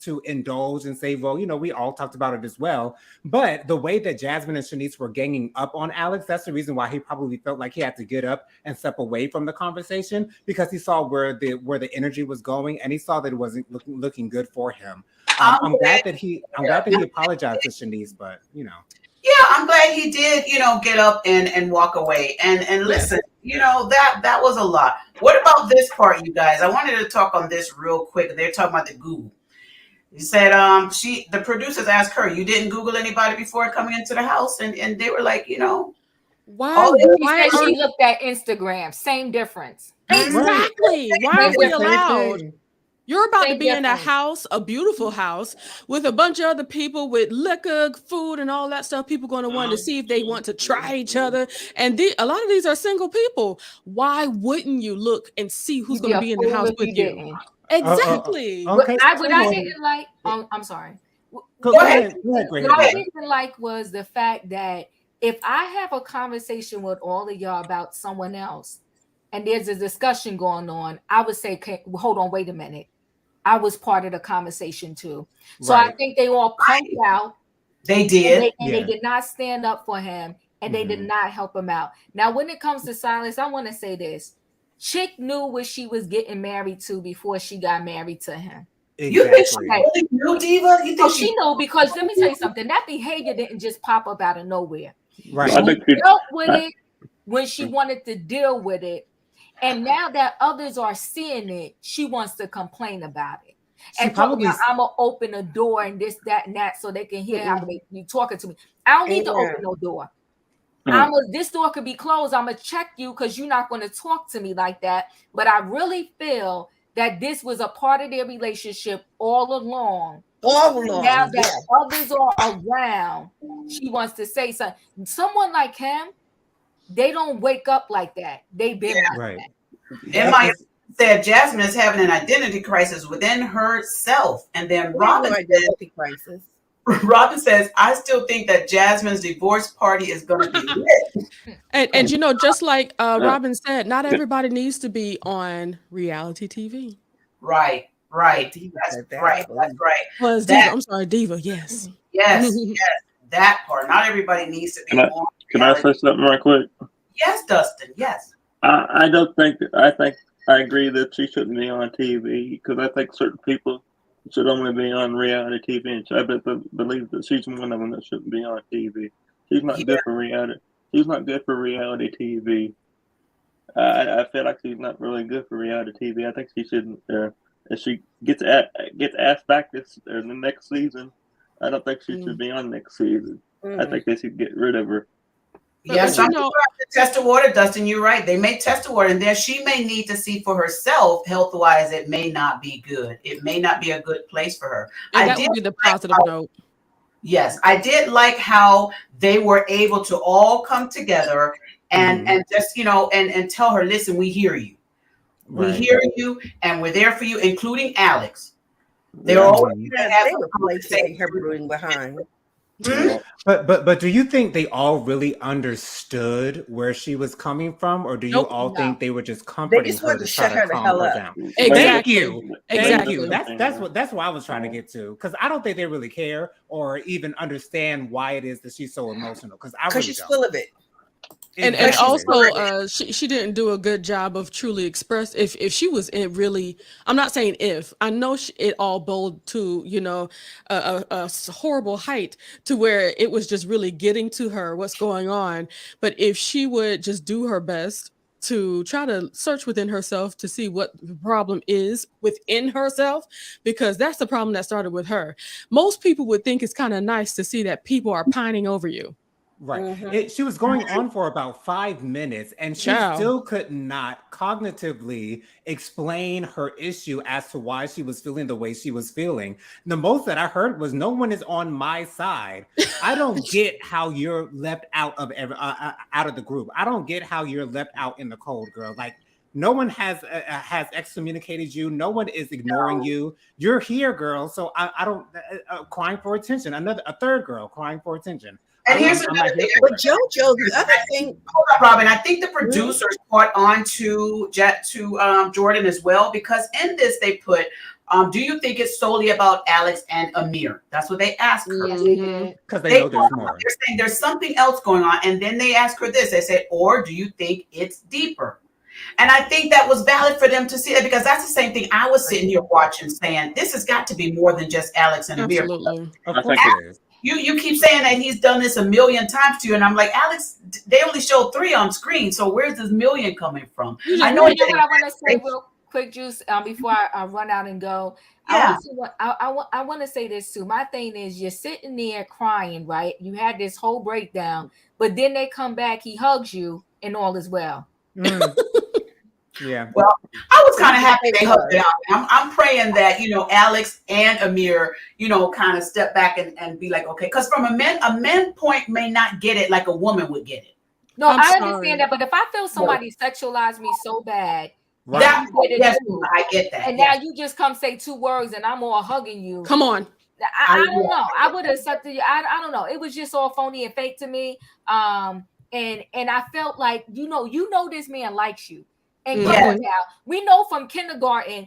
to indulge and say, well, we all talked about it as well. But the way that Jasmine and Shanice were ganging up on Alex, that's the reason why he probably felt like he had to get up and step away from the conversation, because he saw where the energy was going, and he saw that it wasn't looking good for him. I'm glad that he apologized to Shanice, but Yeah, I'm glad he did, get up and walk away. And listen, that was a lot. What about this part, you guys? I wanted to talk on this real quick. They're talking about the Google. He said the producers asked her, you didn't Google anybody before coming into the house? And they were like, Why she looked at Instagram? Same difference. Exactly. Why are we allowed? You're about to be in a difference. house, a beautiful house, with a bunch of other people with liquor, food, and all that stuff. People going to want to see if they want to try each other. And a lot of these are single people. Why wouldn't you look and see who's going to be in the house with you? Exactly. Okay. What I didn't like, I'm sorry. Go ahead. What I didn't like was the fact that if I have a conversation with all of y'all about someone else, and there's a discussion going on, I would say, hold on, wait a minute. I was part of the conversation too. So I think they all punked out. They did. And they did not stand up for him, and they did not help him out. Now, when it comes to Silas, I want to say this. Chick knew what she was getting married to before she got married to him. Exactly. You think she really knew, Diva? You think she knew? Because let me tell you something. That behavior didn't just pop up out of nowhere. Right. She dealt with it when she wanted to deal with it. And now that others are seeing it, she wants to complain about it. And probably I'm gonna open a door and this, that, and that, so they can hear how you talking to me. I don't need to open no door. This door could be closed. I'm gonna check you because you're not gonna talk to me like that. But I really feel that this was a part of their relationship all along. Now that others are around, she wants to say something. Someone like him, they don't wake up like that. They've been like that. And my said Jasmine is having an identity crisis within herself. And then Robin says, I still think that Jasmine's divorce party is going to be lit. And just like Robin said, not everybody needs to be on reality TV. Right. That's right. Well, Diva. I'm sorry, Diva. Yes. Yes. That part. Not everybody needs to be on. Can I say something right quick? Yes, Dustin. Yes. I agree that she shouldn't be on TV, because I think certain people should only be on reality TV, and I believe that she's one of them that shouldn't be on TV. She's not good for reality. She's not good for reality TV. I feel like she's not really good for reality TV. I think she shouldn't. If she gets asked back the next season, I don't think she should be on next season. I think they should get rid of her. Yeah, some people have to test the water, Dustin. You're right. They may test the water, and then she may need to see for herself, health-wise, it may not be good. It may not be a good place for her. And that would be the positive note. Yes, I did like how they were able to all come together and just, and tell her, listen, we hear you. We Right. hear you and we're there for you, including Alex. They're Yeah. always going to Yeah, have they a were placating her conversation. brooding behind. Yeah. But do you think they all really understood where she was coming from, or do you Nope. all No. think they were just They comforting just her wanted to to try shut to her the calm hell her up. down? Exactly. Thank you. Exactly. That's what I was trying to get to, because I don't think they really care or even understand why it is that she's so emotional. Because I Because really she's don't. full of it. And Exactly. also she didn't do a good job of truly express if she was in really, I'm not saying if, I know it all bowled to a horrible height to where it was just really getting to her what's going on, but if she would just do her best to try to search within herself to see what the problem is within herself, because that's the problem that started with her. Most people would think it's kind of nice to see that people are pining over you. Right. She was going on for about 5 minutes, and she Child. still could not cognitively explain her issue as to why she was feeling the way she was feeling. The most that I heard was, "No one is on my side." I don't get how you're left out of out of the group. I don't get how you're left out in the cold, girl. Like, no one has excommunicated you. No one is ignoring you. You're here, girl. So I don't crying for attention. A third girl crying for attention. And here's I'm another not here thing. for But it. JoJo, the other thing, Hold on, Robin. I think the producers caught on to Jordan as well, because in this they put, do you think it's solely about Alex and Amir? That's what they asked her. Yes, they did. Because they know there's more. They're saying there's something else going on, and then they asked her this. They said, or do you think it's deeper? And I think that was valid for them to see that, because that's the same thing I was sitting here watching, saying this has got to be more than just Alex and Amir. Absolutely. Of I course think it is. You keep saying that he's done this a million times to you, and I'm like, Alex, they only showed 3 on screen, so where's this million coming from? I know You know what I want to say real quick, Juice, before I run out and go. Yeah. I want to say this too. My thing is, you're sitting there crying, right? You had this whole breakdown, but then they come back, he hugs you, and all is well. Yeah. Well, I was kind of happy they hugged it out. I'm praying that, Alex and Amir, kind of step back and be like, okay, because from a man point may not get it like a woman would get it. No, I'm I sorry. understand that, but if I feel somebody sexualize me so bad, Right. Yes, I get that. and now you just come say 2 words and I'm all hugging you. Come on. I don't know. I would have accepted you. I don't know. It was just all phony and fake to me. And I felt like, this man likes you. And come on now, we know from kindergarten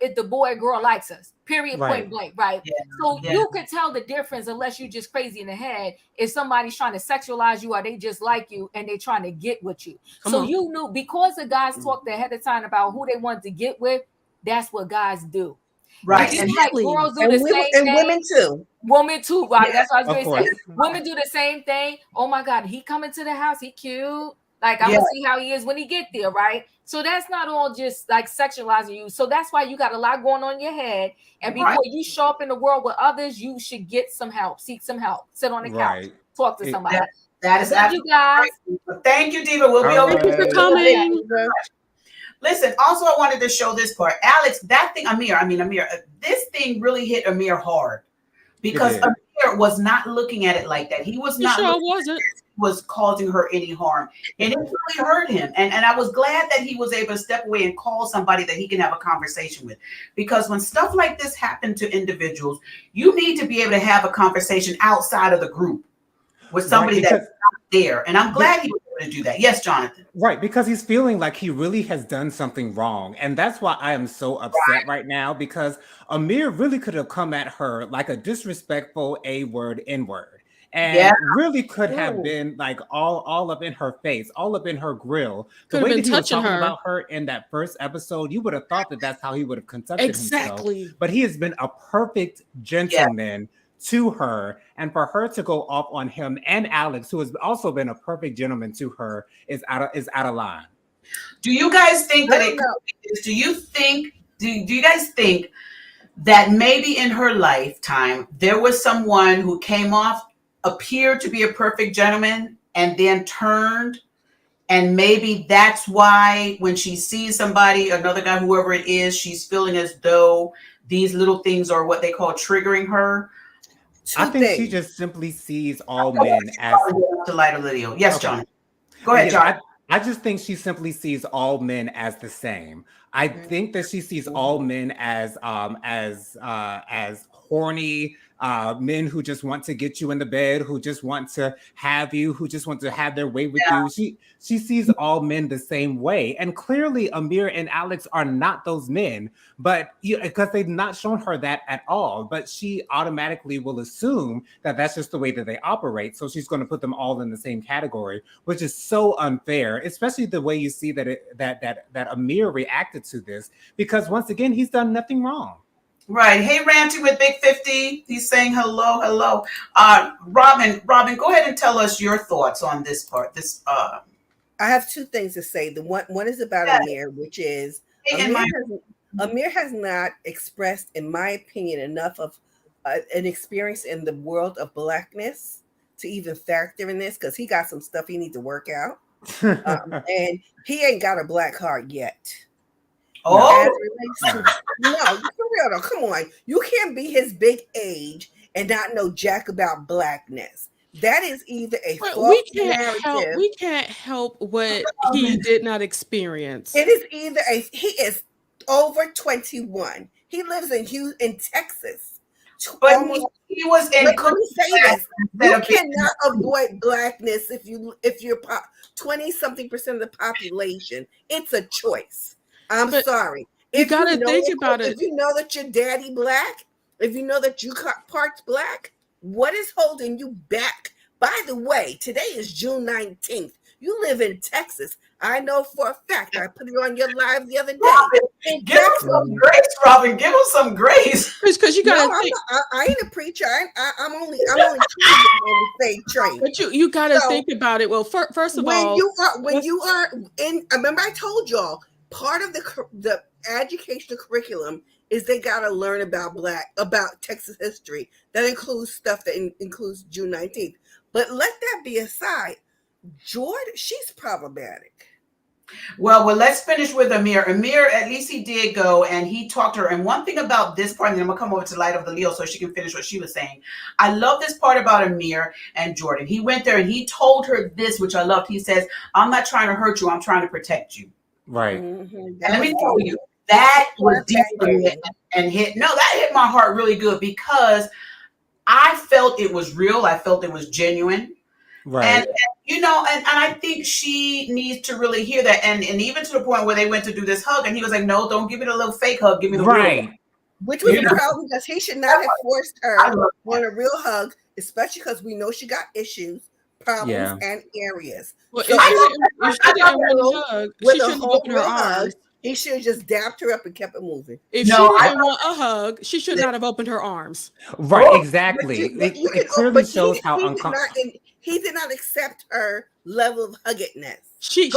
if the boy or girl likes us, period, Right. point blank, right? Yeah. So Yeah. you could tell the difference, unless you're just crazy in the head, if somebody's trying to sexualize you or they just like you and they're trying to get with you. So you knew, because the guys talked ahead of time about who they wanted to get with, that's what guys do. Right. Just And like girls do and the women, same and thing. women too. Women too, right? That's what I was Of going to say. course. Women do the same thing. Oh my God, he coming to the house, he cute. Like, I'm gonna see how he is when he get there, right? So that's not all just like sexualizing you. So that's why you got a lot going on in your head. And before you show up in the world with others, you should get some help, seek some help, sit on the couch, talk to somebody. That is Thank you guys. right. Thank you, Diva. We'll be over. Thank you for coming. Listen, also I wanted to show this part. Alex, that thing, Amir, this thing really hit Amir hard, because Amir was not looking at it like that. He was He not sure looking wasn't. was causing her any harm, and it really hurt him. And I was glad that he was able to step away and call somebody that he can have a conversation with, because when stuff like this happen to individuals, you need to be able to have a conversation outside of the group with somebody that's not there. And I'm glad he was able to do that. Yes, Jonathan. Right, because he's feeling like he really has done something wrong. And that's why I am so upset right now, because Amir really could have come at her like a disrespectful A-word, N-word. And really could have been like all up in her face, all up in her grill. The way that he was talking about her in that first episode, you would have thought that that's how he would have conducted himself. But he has been a perfect gentleman to her, and for her to go off on him and Alex, who has also been a perfect gentleman to her, is out of line. Do you guys think that do you guys think that maybe in her lifetime there was someone who came off, appeared to be a perfect gentleman, and then turned, and maybe that's why when she sees somebody, another guy, whoever it is, she's feeling as though these little things are what they call triggering her? I think she things. just simply sees all men as the light of Lydia. Yes, okay. John. Go ahead, Yeah, John. I just think she simply sees all men as the same. I think that she sees all men as horny men who just want to get you in the bed, who just want to have you, who just want to have their way with you. She sees all men the same way, and clearly Amir and Alex are not those men. But because they've not shown her that at all, but she automatically will assume that that's just the way that they operate. So she's going to put them all in the same category, which is so unfair, especially the way you see that Amir reacted to this, because once again, he's done nothing wrong. Right. Hey, Ranty with Big 50. He's saying hello. Robin, go ahead and tell us your thoughts on this part. I have two things to say. The one is about Amir, which is Amir has not expressed, in my opinion, enough of an experience in the world of Blackness to even factor in this, because he got some stuff he needs to work out. And he ain't got a black heart yet. Oh, no, for real though. Come on. You can't be his big age and not know jack about Blackness. That is either a false narrative. We can't help what he did not experience. It is either he is over 21. He lives in Texas. But he was in. Let me say this: you cannot avoid Blackness if you're 20-something% of the population. It's a choice. I'm sorry. You gotta think about it. If you know that your daddy black, if you know that you parked black, what is holding you back? By the way, today is June 19th. You live in Texas. I know for a fact. I put it on your live the other day. Robin, give him some grace, Robin. Give him some grace. Because you gotta think. I ain't a preacher. I'm only on the same train. But you gotta think about it. Well, first of all, when you are in, remember I told y'all, part of the educational curriculum is they got to learn about Texas history. That includes stuff that includes June 19th. But let that be aside. Jordan, she's problematic. Well, let's finish with Amir. Amir, at least he did go and he talked to her. And one thing about this part, and then I'm gonna come over to Light of the Leo so she can finish what she was saying. I love this part about Amir and Jordan. He went there and he told her this, which I loved. He says, "I'm not trying to hurt you. I'm trying to protect you." Right. Mm-hmm. And let me tell you, that was deep and hit. No, that hit my heart really good because I felt it was real. I felt it was genuine. Right. And I think she needs to really hear that. And even to the point where they went to do this hug and he was like, "No, don't give it a little fake hug. Give me the real one." Which was a problem because he should not have forced her on a real hug, especially because we know she got issues, problems, and areas. Well, So if she didn't want a hug, she shouldn't have opened her arms. He should have just dapped her up and kept it moving. If she didn't want a hug, she should not have opened her arms. Right, exactly. It clearly shows how uncomfortable. He did not accept her level of huggedness. She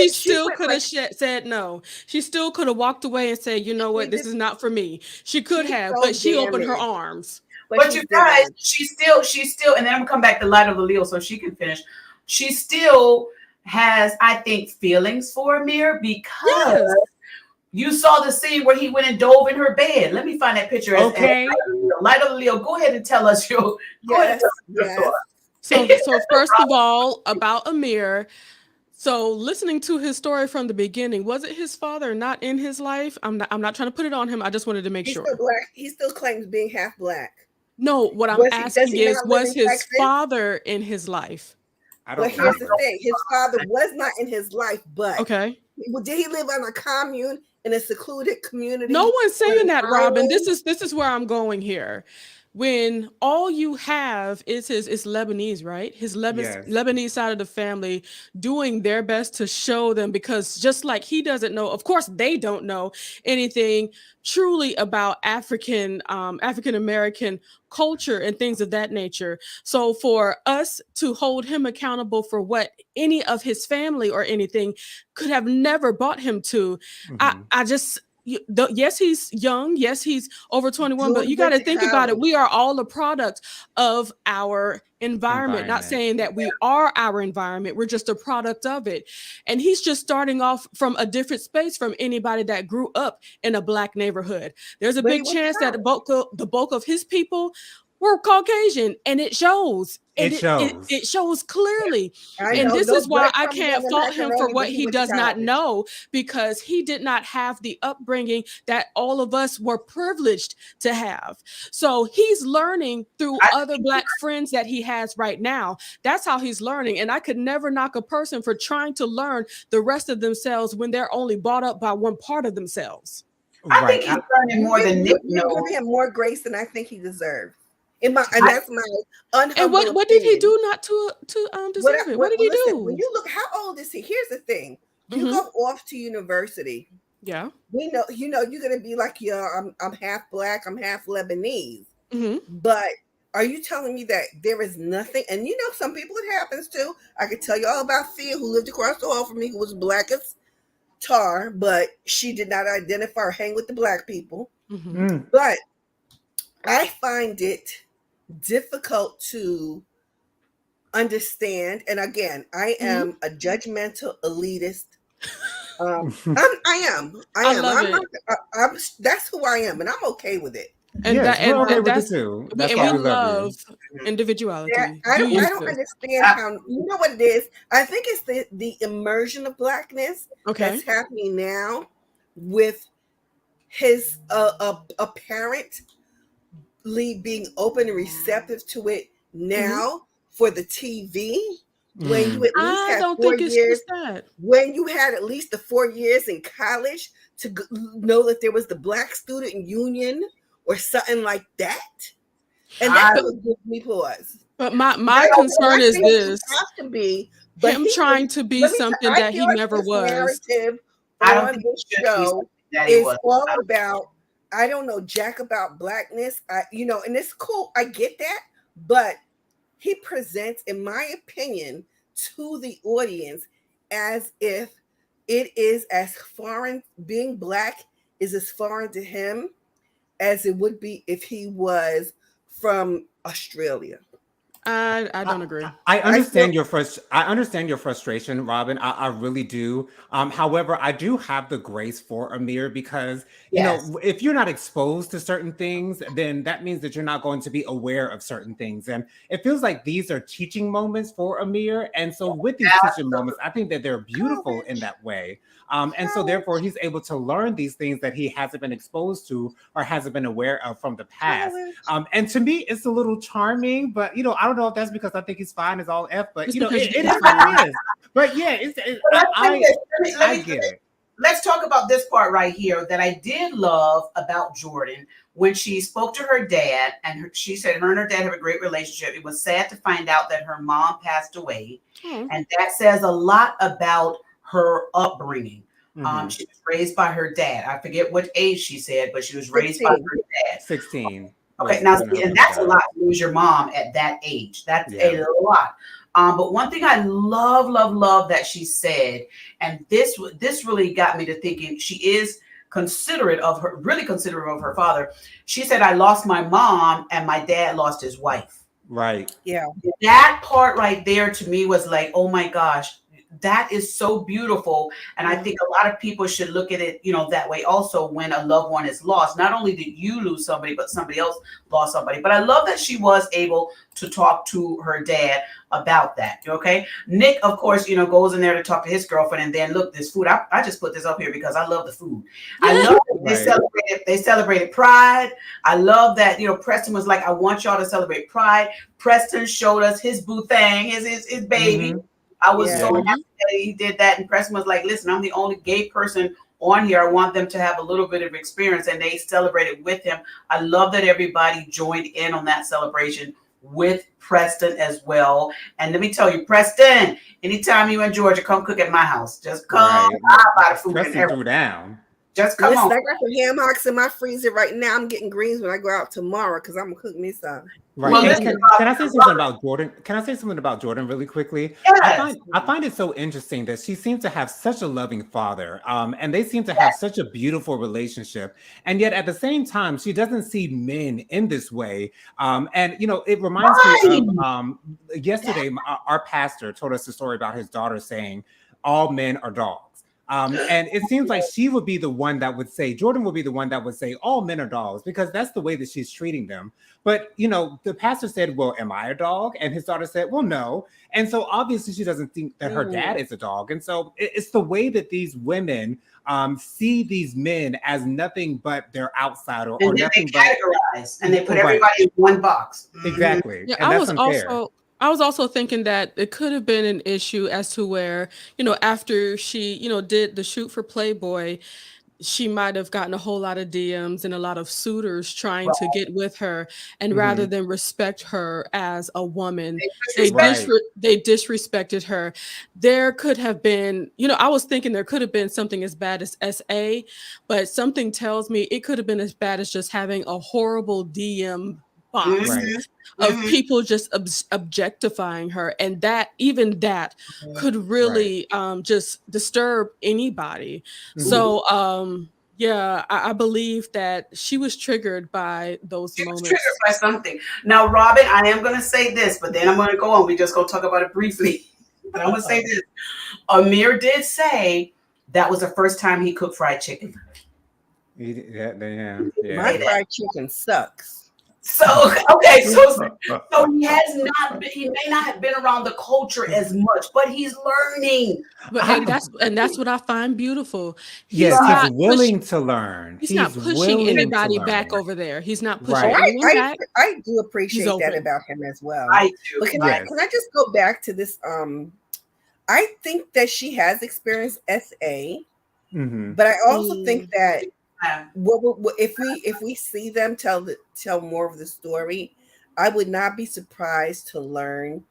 still could have said no. She still could have walked away and said, "You know what? This is not for me." She could have, but she opened her arms. But you guys, she still, and then I'm gonna come back to Light of the Leo so she can finish. She still has, I think, feelings for Amir because you saw the scene where he went and dove in her bed. Let me find that picture. Okay. Light of the Leo, go ahead and tell us your thoughts. So first of all, about Amir. So listening to his story from the beginning, was it his father not in his life? I'm not trying to put it on him. I just wanted to make sure. Still black. He still claims being half black. No, what I'm asking is, was his father in his life? But here's the thing: his father was not in his life. But did he live on a commune in a secluded community? No one's saying that, Robin. This is where I'm going here. When all you have is it's Lebanese, right? His Lebanese side of the family doing their best to show them, because just like he doesn't know, of course they don't know anything truly about African American culture and things of that nature. So for us to hold him accountable for what any of his family or anything could have never brought him to, I just. Yes, he's young. Yes, he's over 21, but you got to think about it. We are all a product of our environment. Not saying that we are our environment. We're just a product of it. And he's just starting off from a different space from anybody that grew up in a black neighborhood. There's a big chance that the bulk of his people were Caucasian, and it shows. And It shows. it shows clearly. I And know, this no is why I breadcrumbs can't on the fault him for macaroni, what but he went to does not college. know, because he did not have the upbringing that all of us were privileged to have. So he's learning through other Black friends that he has right now. That's how he's learning. And I could never knock a person for trying to learn the rest of themselves when they're only brought up by one part of themselves. I think he's learning more than Nick knows. You're giving him more grace than I think he deserves. And that's my unhumble And what did he opinion. do not to deserve it? What did he listen, do? When you look, how old is he? Here's the thing: you Mhm. go off to university. Yeah. We know, you're gonna be like, yeah, I'm half Black, I'm half Lebanese. Mm-hmm. But are you telling me that there is nothing? And some people it happens to. I could tell you all about Thea, who lived across the hall from me, who was Black as tar, but she did not identify or hang with the Black people. Mm-hmm. But I find it difficult to understand. And again, I am a judgmental elitist. I am. That's who I am, and I'm okay with it. And yes, we're okay with it that's too. we, That's and why we we love love individuality. Yeah, I don't Use this. understand how, what it is. I think it's the immersion of Blackness Okay. that's happening now with his apparently being open and receptive to it now for the TV. When you at least I had don't 4 think it's years, just that. when you had at least the 4 years in college to know that there was the Black Student Union or something like that, and that's what gives me pause. But my concern is this: have to be him trying to be something that he never was. Narrative I don't on think this it should be show something that he is was. all about, I don't know jack about Blackness. And it's cool. I get that, but he presents, in my opinion, to the audience as if it is as foreign, being Black is as foreign to him as it would be if he was from Australia. I don't agree. I understand your frustration, Robin. I really do. However, I do have the grace for Amir because if you're not exposed to certain things, then that means that you're not going to be aware of certain things. And it feels like these are teaching moments for Amir. And so with these teaching moments, I think that they're beautiful in that way. And so therefore he's able to learn these things that he hasn't been exposed to or hasn't been aware of from the past. And to me, it's a little charming, but I don't know if that's because I think he's fine as all F, but it is what it is. But yeah, I get it. Let's talk about this part right here that I did love about Jordan when she spoke to her dad, and she said her and her dad have a great relationship. It was sad to find out that her mom passed away, and that says a lot about her upbringing. She was raised by her dad. I forget what age she said, but she was raised by her dad. 16. Okay, now and that's a lot to lose your mom at that age. That's a lot. But one thing I love that she said, and this really got me to thinking, she is considerate of her father. She said, I lost my mom and my dad lost his wife. Right. Yeah. That part right there to me was like, oh my gosh, that is so beautiful. And I think a lot of people should look at it, that way also when a loved one is lost. Not only did you lose somebody, but somebody else lost somebody. But I love that she was able to talk to her dad about that. Okay. Nick, of course, goes in there to talk to his girlfriend, and then look, this food. I just put this up here because I love the food. I love that they celebrated Pride. I love that, Preston was like, I want y'all to celebrate Pride. Preston showed us his boo thing, his baby. I was so happy that he did that. And Preston was like, listen, I'm the only gay person on here. I want them to have a little bit of experience. And they celebrated with him. I love that everybody joined in on that celebration with Preston as well. And let me tell you, Preston, anytime you in Georgia, come cook at my house. Just come. I'll buy the food. Preston threw down. Just come on. I got some ham hocks in my freezer right now. I'm getting greens when I go out tomorrow because I'm gonna cook me some. Right. Well, can I say something about Jordan? Can I say something about Jordan really quickly? Yes. I find it so interesting that she seems to have such a loving father, and they seem to have such a beautiful relationship. And yet at the same time, she doesn't see men in this way. And it reminds me of yesterday, our pastor told us a story about his daughter saying, all men are dogs. And it seems like she would be the one that would say, Jordan would be the one that would say, all men are dogs, because that's the way that she's treating them. But, the pastor said, well, am I a dog? And his daughter said, well, no. And so obviously she doesn't think that her dad is a dog. And so it's the way that these women see these men as nothing but their outsider, or nothing but categorize, and they put everybody in one box. Exactly. Yeah, and that's unfair. I was also thinking that it could have been an issue as to where, after she, did the shoot for Playboy, she might have gotten a whole lot of DMs and a lot of suitors trying to get with her. And rather than respect her as a woman, they disrespected her. There could have been, I was thinking there could have been something as bad as SA, but something tells me it could have been as bad as just having a horrible DM box of people just objectifying her, and that could really just disturb anybody. So I believe that she was triggered by those moments. Triggered by something. Now, Robin, I am going to say this, but then I'm going to go on. We just going to talk about it briefly. But I'm going to say this. Amir did say that was the first time he cooked fried chicken. My fried chicken sucks. So okay, so he may not have been around the culture as much, but he's learning. But that's what I find beautiful. He's willing to learn. He's not pushing anybody back over there. He's not pushing anyone back. I do appreciate that about him as well. I do. But can I just go back to this? I think that she has experienced SA, but I also think that if we see them tell more of the story, I would not be surprised to learn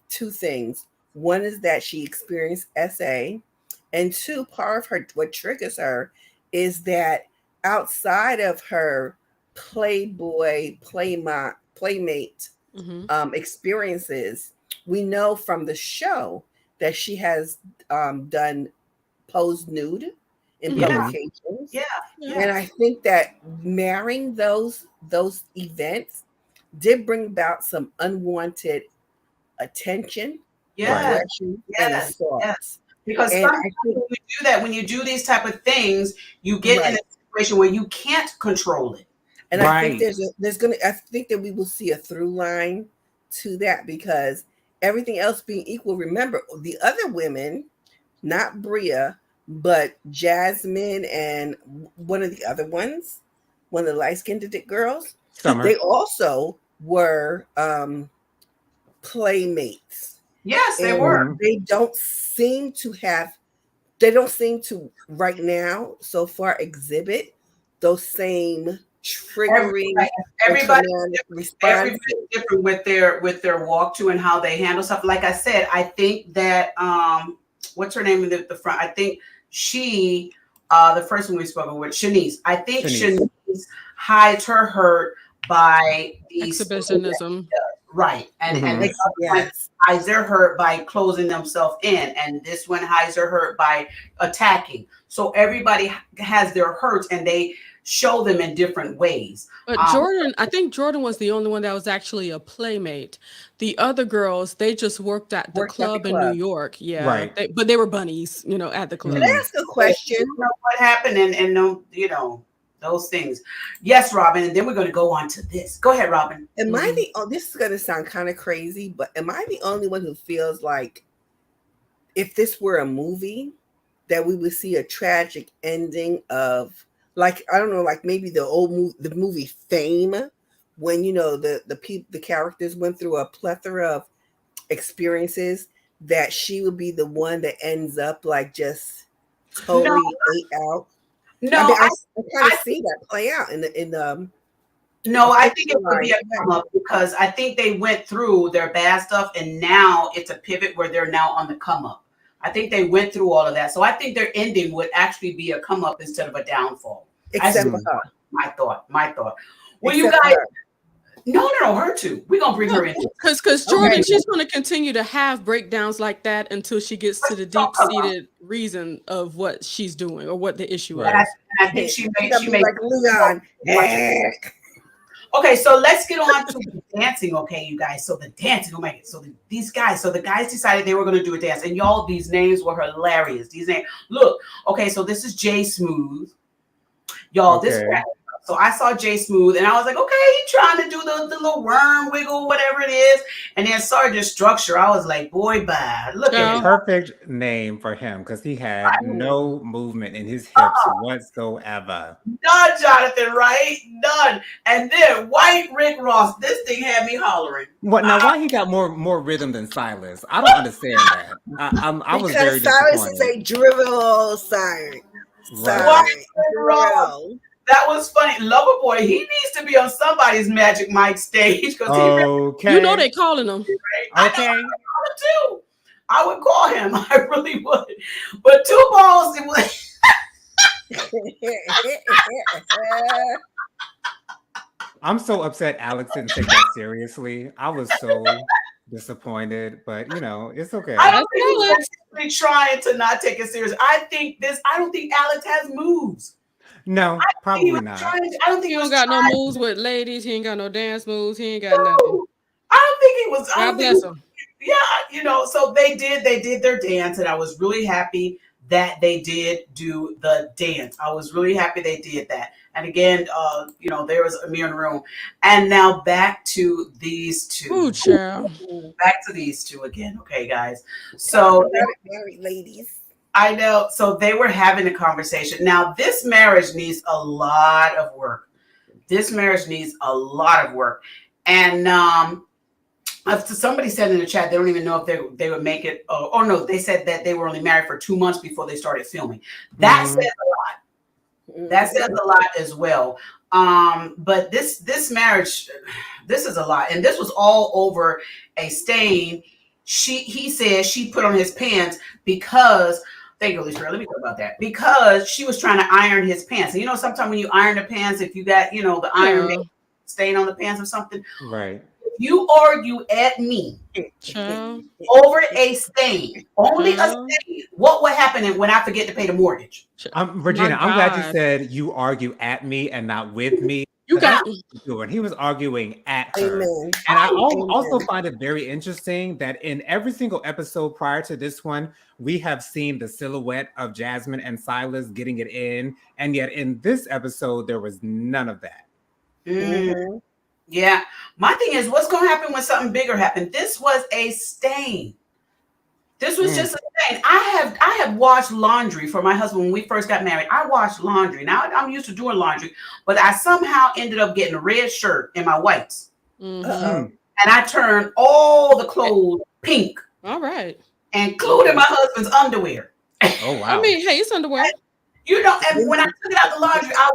two things. One is that she experienced SA, and two, part of what triggers her is that outside of her Playboy playmate experiences, we know from the show that she has done posed nude in publications. And I think that marrying those events did bring about some unwanted attention, aggression, and assault. Because sometimes when you do these type of things, you get in a situation where you can't control it. And I think I think that we will see a through line to that, because everything else being equal, remember the other women, not Bria, but Jasmine and one of the other ones, one of the light-skinned girls, Summer. They also were playmates. Yes, they were. They don't seem to right now so far exhibit those same triggering everybody's different with their walk to and how they handle stuff. Like I said, I think that what's her name in the front? I think she the first one we spoke with, Shanice. I think Shanice hides her hurt by the exhibitionism. Right. And they hides their hurt by closing themselves in. And this one hides their hurt by attacking. So everybody has their hurts and they show them in different ways. But I think Jordan was the only one that was actually a playmate. The other girls, they just worked at the club in New York. Yeah. Right. But they were bunnies, at the club. Can I ask a question? What happened and those things. Yes, Robin. And then we're going to go on to this. Go ahead, Robin. Am I this is going to sound kind of crazy, but am I the only one who feels like if this were a movie that we would see a tragic ending of, like, I don't know, like maybe the movie Fame, when the characters went through a plethora of experiences, that she would be the one that ends up like just totally ate out. No, I kind of see that play out in the. No, I think it would be a come up, because I think they went through their bad stuff and now it's a pivot where they're now on the come up. I think they went through all of that, so I think their ending would actually be a come up instead of a downfall. Except for her. My thought. Well, you guys. No, her too. We're gonna bring her in because Jordan, she's gonna continue to have breakdowns like that until she gets to the deep-seated reason of what she's doing or what the issue is. I think she made like Leon. Okay, so let's get on to the dancing, okay, you guys. So the dancing, oh my God. So the guys decided they were going to do a dance, and y'all, these names were hilarious. These names, look, okay, so this is Jay Smooth, y'all. This Okay. so I saw Jay Smooth, and I was like, okay, he trying to do the little worm wiggle, whatever it is, and then Sergeant Structure. I was like, boy, bye, look at him. Perfect name for him because he had no movement in his hips whatsoever. None, Jonathan, right? None. And then White Rick Ross. This thing had me hollering. What now? Why he got more rhythm than Silas? I don't understand that. I was very Because Cyrus is disappointed. a dribble siren. White Rick Ross. That was funny. Loverboy, he needs to be on somebody's Magic Mike stage because Okay. You know they calling him. Okay. I would too. I would call him. I really would. But Two Balls, it was. I'm so upset Alex didn't take that seriously. I was so disappointed, but you know, it's okay. I don't think he was actually trying to not take it serious. I don't think Alex has moves. No, probably not. I don't think He he don't was got no trying. moves with ladies. He ain't got no dance moves. He ain't got nothing. I don't think he was. I God don't bless think him. Yeah, so they did their dance, and I was really happy that they did do the dance. I was really happy they did that. And again, there was Amir in the room. And now back to these two. Ooh, child. Back to these two again, okay, guys. So married ladies. I know. So they were having a conversation. Now, this marriage needs a lot of work. And somebody said in the chat they don't even know if they would make it. Oh no, they said that they were only married for 2 months before they started filming. That says a lot. That says a lot as well. But this marriage, this is a lot, and this was all over a stain. He said she put on his pants because. Thank you, Alicia. Let me talk about that. Because she was trying to iron his pants. And sometimes when you iron the pants, if you got, the iron stain on the pants or something. Right. You argue at me over a stain. Only a stain. What would happen when I forget to pay the mortgage? Regina, I'm glad you said you argue at me and not with me. You got doing. He was arguing at her. Amen. And I also find it very interesting that in every single episode prior to this one, we have seen the silhouette of Jasmine and Silas getting it in. And yet in this episode, there was none of that. Mm-hmm. Yeah. My thing is, what's going to happen when something bigger happened? This was a stain. This was just a stain. I have washed laundry for my husband when we first got married. I washed laundry. Now I'm used to doing laundry, but I somehow ended up getting a red shirt in my whites. Mm-hmm. And I turned all the clothes pink. All right. Including my husband's underwear. Oh, wow. I mean, hey, it's underwear. And when I took it out the laundry, I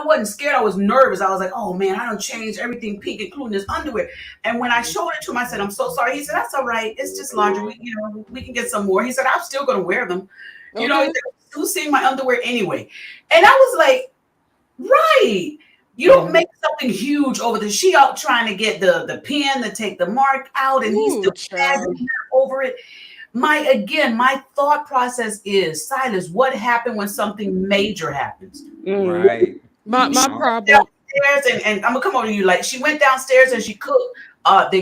wasn't scared. I was nervous. I was like, oh man, I don't change everything pink, including his underwear. And when I showed it to him, I said, I'm so sorry. He said, that's all right. It's just laundry. We can get some more. He said, I'm still going to wear them. He said, who's seeing my underwear anyway? And I was like, right. You don't make something huge over this. She out trying to get the pen to take the mark out, and he's still dragging over it. My thought process is, Silas, what happened when something major happens? Right. My problem. Downstairs and I'm gonna come over to you. Like, she went downstairs and she cooked.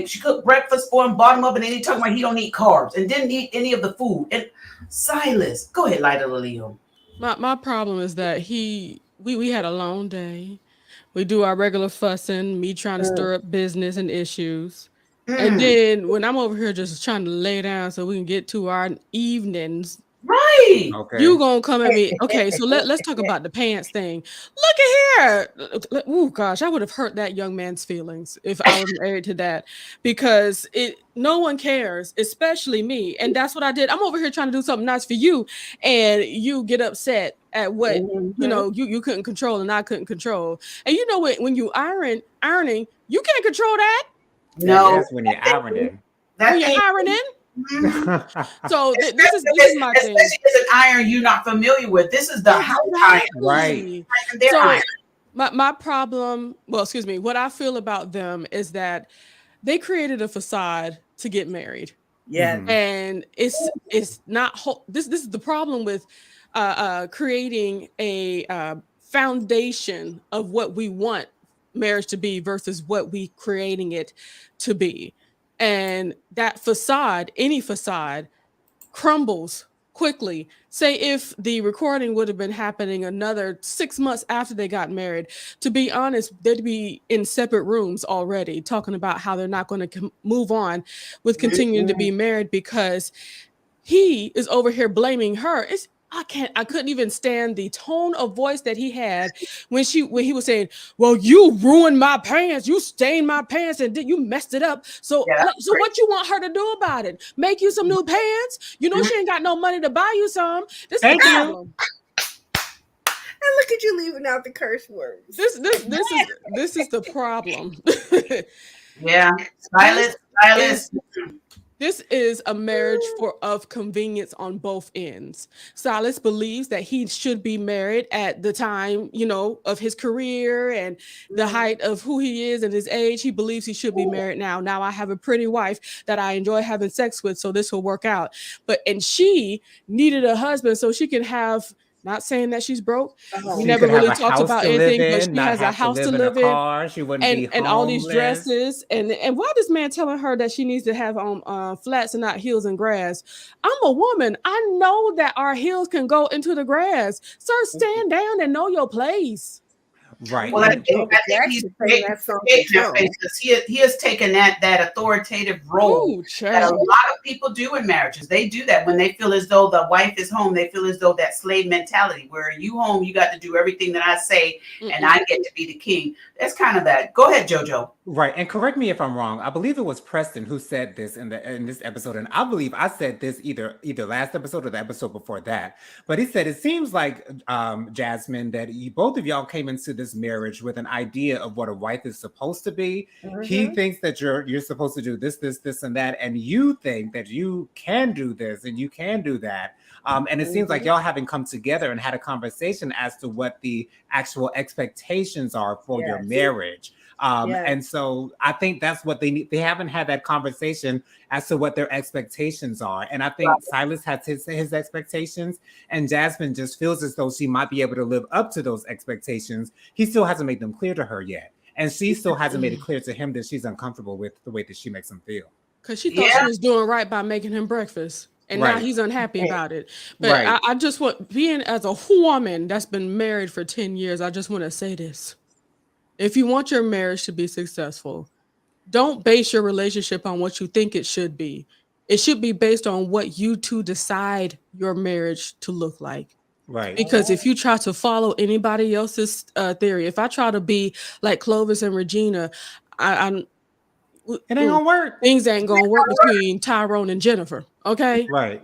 She cooked breakfast for him, bought him up, and then he talking about he don't eat carbs and didn't eat any of the food. And Silas, go ahead, Lida Leo. My problem is that we had a long day. We do our regular fussing, me trying to stir up business and issues. And then when I'm over here just trying to lay down so we can get to our evenings, right? Okay. You gonna come at me? Okay, so let's talk about the pants thing. Look at here. Oh gosh, I would have hurt that young man's feelings if I was married to that, because no one cares, especially me. And that's what I did. I'm over here trying to do something nice for you, and you get upset at what you couldn't control and I couldn't control. And you know what? When you ironing, you can't control that. No, that's when you're ironing. When you're ironing. So this is my thing. Especially as an iron you're not familiar with. This is the house iron, right? So iron. my problem, what I feel about them is that they created a facade to get married. Yeah, and it's not. This is the problem with creating a foundation of what we want marriage to be versus what we creating it to be. And that facade, any facade, crumbles quickly. Say if the recording would have been happening another 6 months after they got married, to be honest, they'd be in separate rooms already talking about how they're not going to move on with continuing to be married because he is over here blaming her. I couldn't even stand the tone of voice that he had when he was saying, "Well, you ruined my pants, you stained my pants, and you messed it up. So, so what you want her to do about it? Make you some new pants? You know she ain't got no money to buy you some. This is the problem." And look at you leaving out the curse words. This is the problem. Yeah, Silas. This is a marriage of convenience on both ends. Silas believes that he should be married at the time, of his career and the height of who he is and his age. He believes he should be married now. Now I have a pretty wife that I enjoy having sex with, so this will work out. And she needed a husband so she can have. Not saying that she's broke. We never really talked about anything, but she has a house to live in. She wouldn't be homeless. And all these dresses. And why this man telling her that she needs to have on flats and not heels and grass? I'm a woman. I know that our heels can go into the grass. Sir, stand down and know your place. Right. Well, I think he's because he has taken that authoritative role that a lot of people do in marriages. They do that when they feel as though the wife is home. They feel as though that slave mentality, where you home, you got to do everything that I say, and I get to be the king. That's kind of that. Go ahead, JoJo. Right, and correct me if I'm wrong. I believe it was Preston who said this in this episode, and I believe I said this either last episode or the episode before that. But he said it seems like Jasmine, that both of y'all came into this marriage with an idea of what a wife is supposed to be. He thinks that you're supposed to do this, and that, and you think that you can do this and you can do that. And it seems like y'all haven't come together and had a conversation as to what the actual expectations are for your marriage. And so I think that's what they need. They haven't had that conversation as to what their expectations are. And I think Silas has his expectations, and Jasmine just feels as though she might be able to live up to those expectations. He still hasn't made them clear to her yet. And she still hasn't made it clear to him that she's uncomfortable with the way that she makes him feel. Because she thought she was doing right by making him breakfast. And now he's unhappy about it. But I just want, being as a woman that's been married for 10 years, I just want to say this. If you want your marriage to be successful, don't base your relationship on what you think it should be. It should be based on what you two decide your marriage to look like. Right. Because if you try to follow anybody else's theory, if I try to be like Clovis and Regina, it ain't gonna work. Things ain't gonna work between Tyrone and Jennifer. Okay. Right.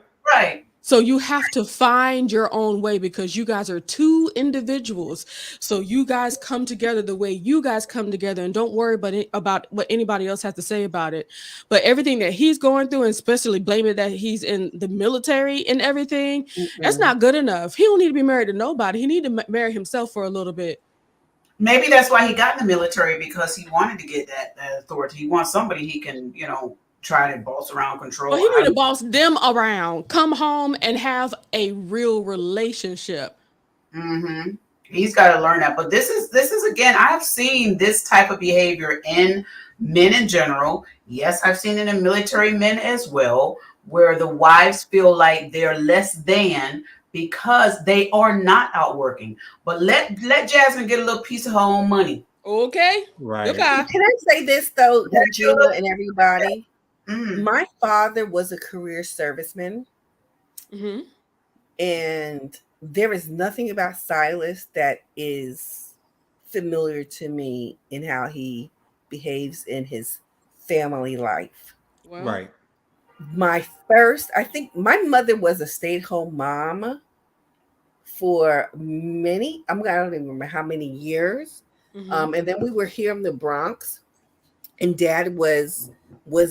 So you have to find your own way, because you guys are two individuals. So you guys come together the way you guys come together, and don't worry about what anybody else has to say about it. But everything that he's going through, and especially blaming that he's in the military and everything, that's not good enough. He don't need to be married to nobody. He need to marry himself for a little bit. Maybe that's why he got in the military, because he wanted to get that authority. He wants somebody he can, try to boss around, control. Well, he need to boss them around, come home and have a real relationship. He's got to learn that. But this is again, I've seen this type of behavior in men in general. Yes, I've seen it in military men as well, where the wives feel like they're less than because they are not out working. But let Jasmine get a little piece of her own money. Okay. Right. Okay. Can I say this though, Regina and everybody? My father was a career serviceman, and there is nothing about Silas that is familiar to me in how he behaves in his family life. Well, right. I think my mother was a stay-at-home mom for many, I don't even remember how many years. And then we were here in the Bronx, and Dad was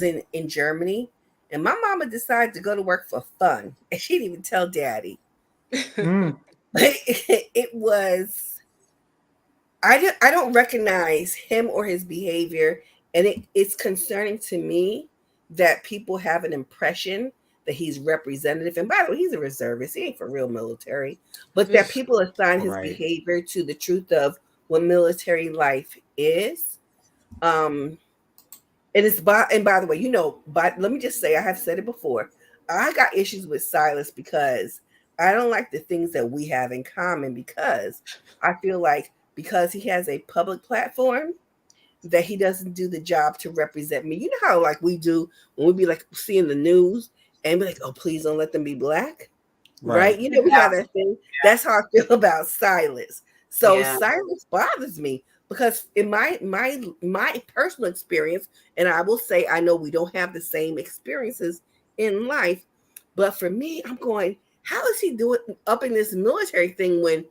in Germany, and my mama decided to go to work for fun, and she didn't even tell Daddy. It was, I don't recognize him or his behavior, and it's concerning to me that people have an impression that he's representative. And by the way, he's a reservist. He ain't for real military, but that people assign his behavior to the truth of what military life is. And by the way, let me just say, I have said it before. I got issues with Silas because I don't like the things that we have in common, because I feel like because he has a public platform that he doesn't do the job to represent me. You know how like we do when we be like seeing the news and be like, oh, please don't let them be black. Right? You know, we have that thing. That's how I feel about Silas. So Silas bothers me because in my personal experience, and I will say I know we don't have the same experiences in life, but for me, I'm going, how is he doing up in this military thing when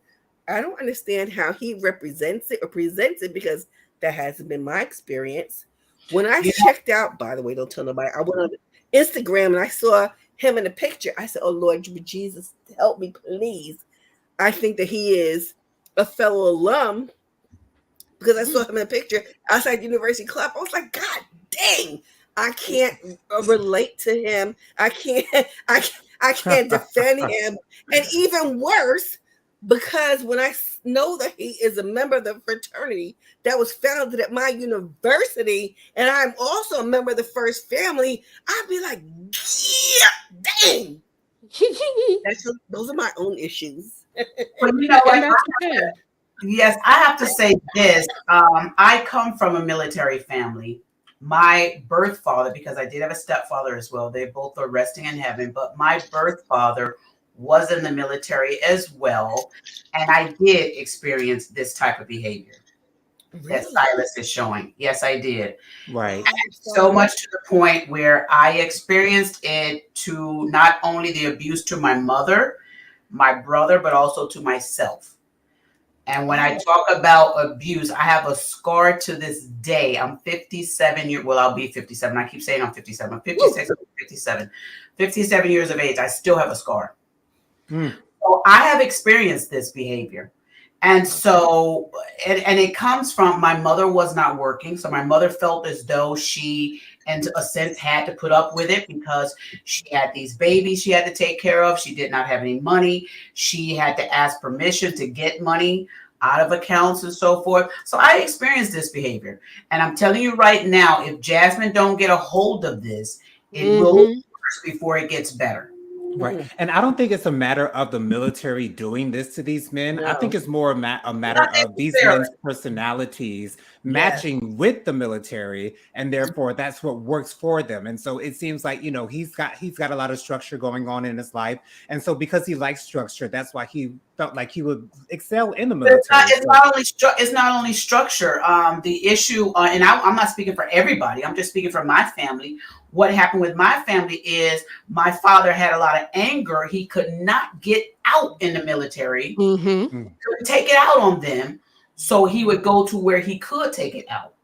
I don't understand how he represents it or presents it, because that hasn't been my experience. When I checked out, by the way, don't tell nobody, I went on Instagram and I saw him in a picture. I said, oh Lord Jesus, help me, please. I think that he is a fellow alum because I saw him in a picture outside University Club. I was like, God dang, I can't relate to him. I can't defend him. And even worse, because when I know that he is a member of the fraternity that was founded at my university, and I'm also a member of the First Family, I'd be like, yeah, dang. Those are my own issues. But you know what? Yes, I have to say this. I come from a military family. My birth father, because I did have a stepfather as well, they both are resting in heaven, but my birth father was in the military as well. And I did experience this type of behavior that Silas is showing. Yes, I did. Right. So much to the point where I experienced it to not only the abuse to my mother, my brother, but also to myself. And when I talk about abuse, I have a scar to this day. I'm 57 years, well, I'll be 57. I keep saying I'm 57. I'm 56, I'm 57. 57 years of age, I still have a scar. So I have experienced this behavior. And so, and it comes from my mother was not working. So my mother felt as though she, in a sense, had to put up with it because she had these babies she had to take care of. She did not have any money. She had to ask permission to get money out of accounts and so forth. So I experienced this behavior. And I'm telling you right now, if Jasmine don't get a hold of this, it will worse before it gets better. Right. And I don't think it's a matter of the military doing this to these men. No. I think it's more a matter of these men's personalities matching with the military, and therefore that's what works for them. And so it seems like, he's got a lot of structure going on in his life. And so because he likes structure, that's why he felt like he would excel in the military. It's not only structure. The issue, and I'm not speaking for everybody. I'm just speaking for my family. What happened with my family is my father had a lot of anger. He could not get out in the military, couldn't take it out on them. So he would go to where he could take it out.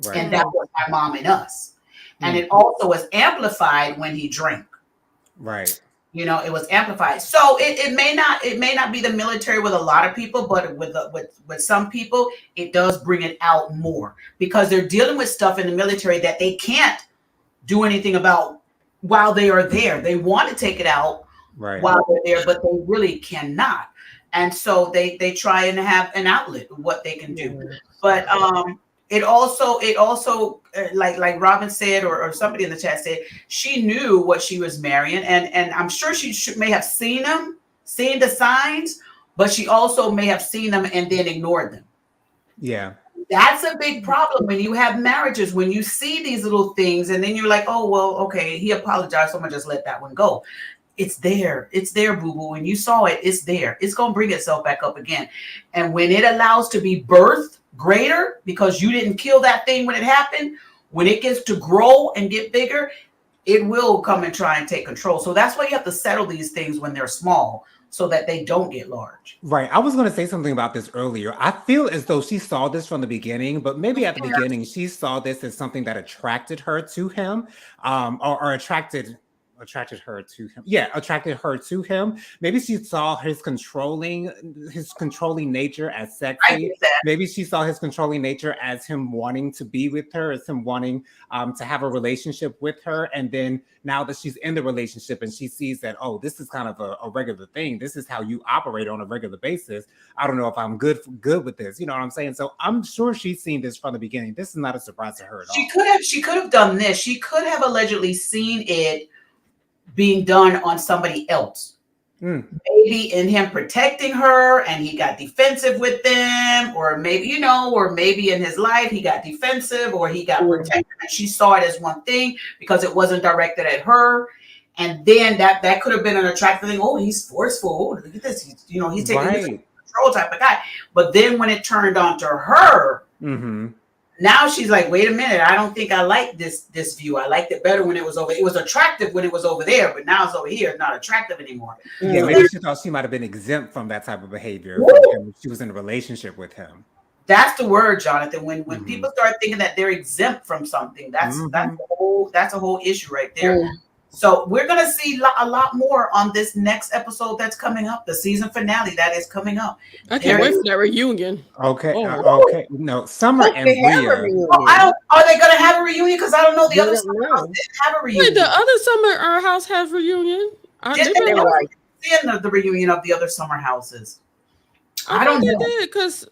Right. And that was my mom and us. And it also was amplified when he drank. Right. It was amplified. So it may not be the military with a lot of people, but with some people, it does bring it out more because they're dealing with stuff in the military that they can't do anything about while they are there. They want to take it out while they're there, but they really cannot. And so they try and have an outlet of what they can do. But it also like Robin said, or somebody in the chat said, she knew what she was marrying, and I'm sure she may have seen the signs, but she also may have seen them and then ignored them. Yeah. That's a big problem when you have marriages, when you see these little things and then you're like, oh, well, okay, he apologized, so I'm gonna just let that one go. It's there, boo-boo. When you saw it, it's there. It's gonna bring itself back up again. And when it allows to be birthed greater, because you didn't kill that thing when it happened, when it gets to grow and get bigger, it will come and try and take control. So that's why you have to settle these things when they're small, so that they don't get large. Right. I was going to say something about this earlier. I feel as though she saw this from the beginning, but maybe at the beginning, she saw this as something that attracted her to him, or attracted attracted her to him. Yeah, attracted her to him. Maybe she saw his controlling nature as I sexy. get that. Maybe she saw his controlling nature as him wanting to be with her, as him wanting to have a relationship with her. And then now that she's in the relationship and she sees that, oh, this is kind of a regular thing. This is how you operate on a regular basis. I don't know if I'm good with this. You know what I'm saying? So I'm sure she's seen this from the beginning. This is not a surprise to her at all. She could have done this. She could have allegedly seen it being done on somebody else. Maybe in him protecting her and he got defensive with them, or maybe, or maybe in his life he got defensive or he got protected and she saw it as one thing because it wasn't directed at her. And then that could have been an attractive thing. Oh, he's forceful. Oh, look at this. He's taking this control type of guy. But then when it turned on to her, now she's like, wait a minute, I don't think I like this view. I liked it better when it was over. It was attractive when it was over there, but now it's over here. It's not attractive anymore. Yeah, maybe she thought she might have been exempt from that type of behavior when she was in a relationship with him. That's the word, Jonathan. When people start thinking that they're exempt from something, that's a whole issue right there. So we're going to see a lot more on this next episode that's coming up, the season finale that is coming up. I can't wait for that reunion. Okay. Okay. No, Summer and Rhea. Are they going to have a reunion? Because I don't know. The other Summer House didn't have a reunion. Wait, the other Summer House has reunion? Seeing the reunion of the other Summer Houses. I don't know. Because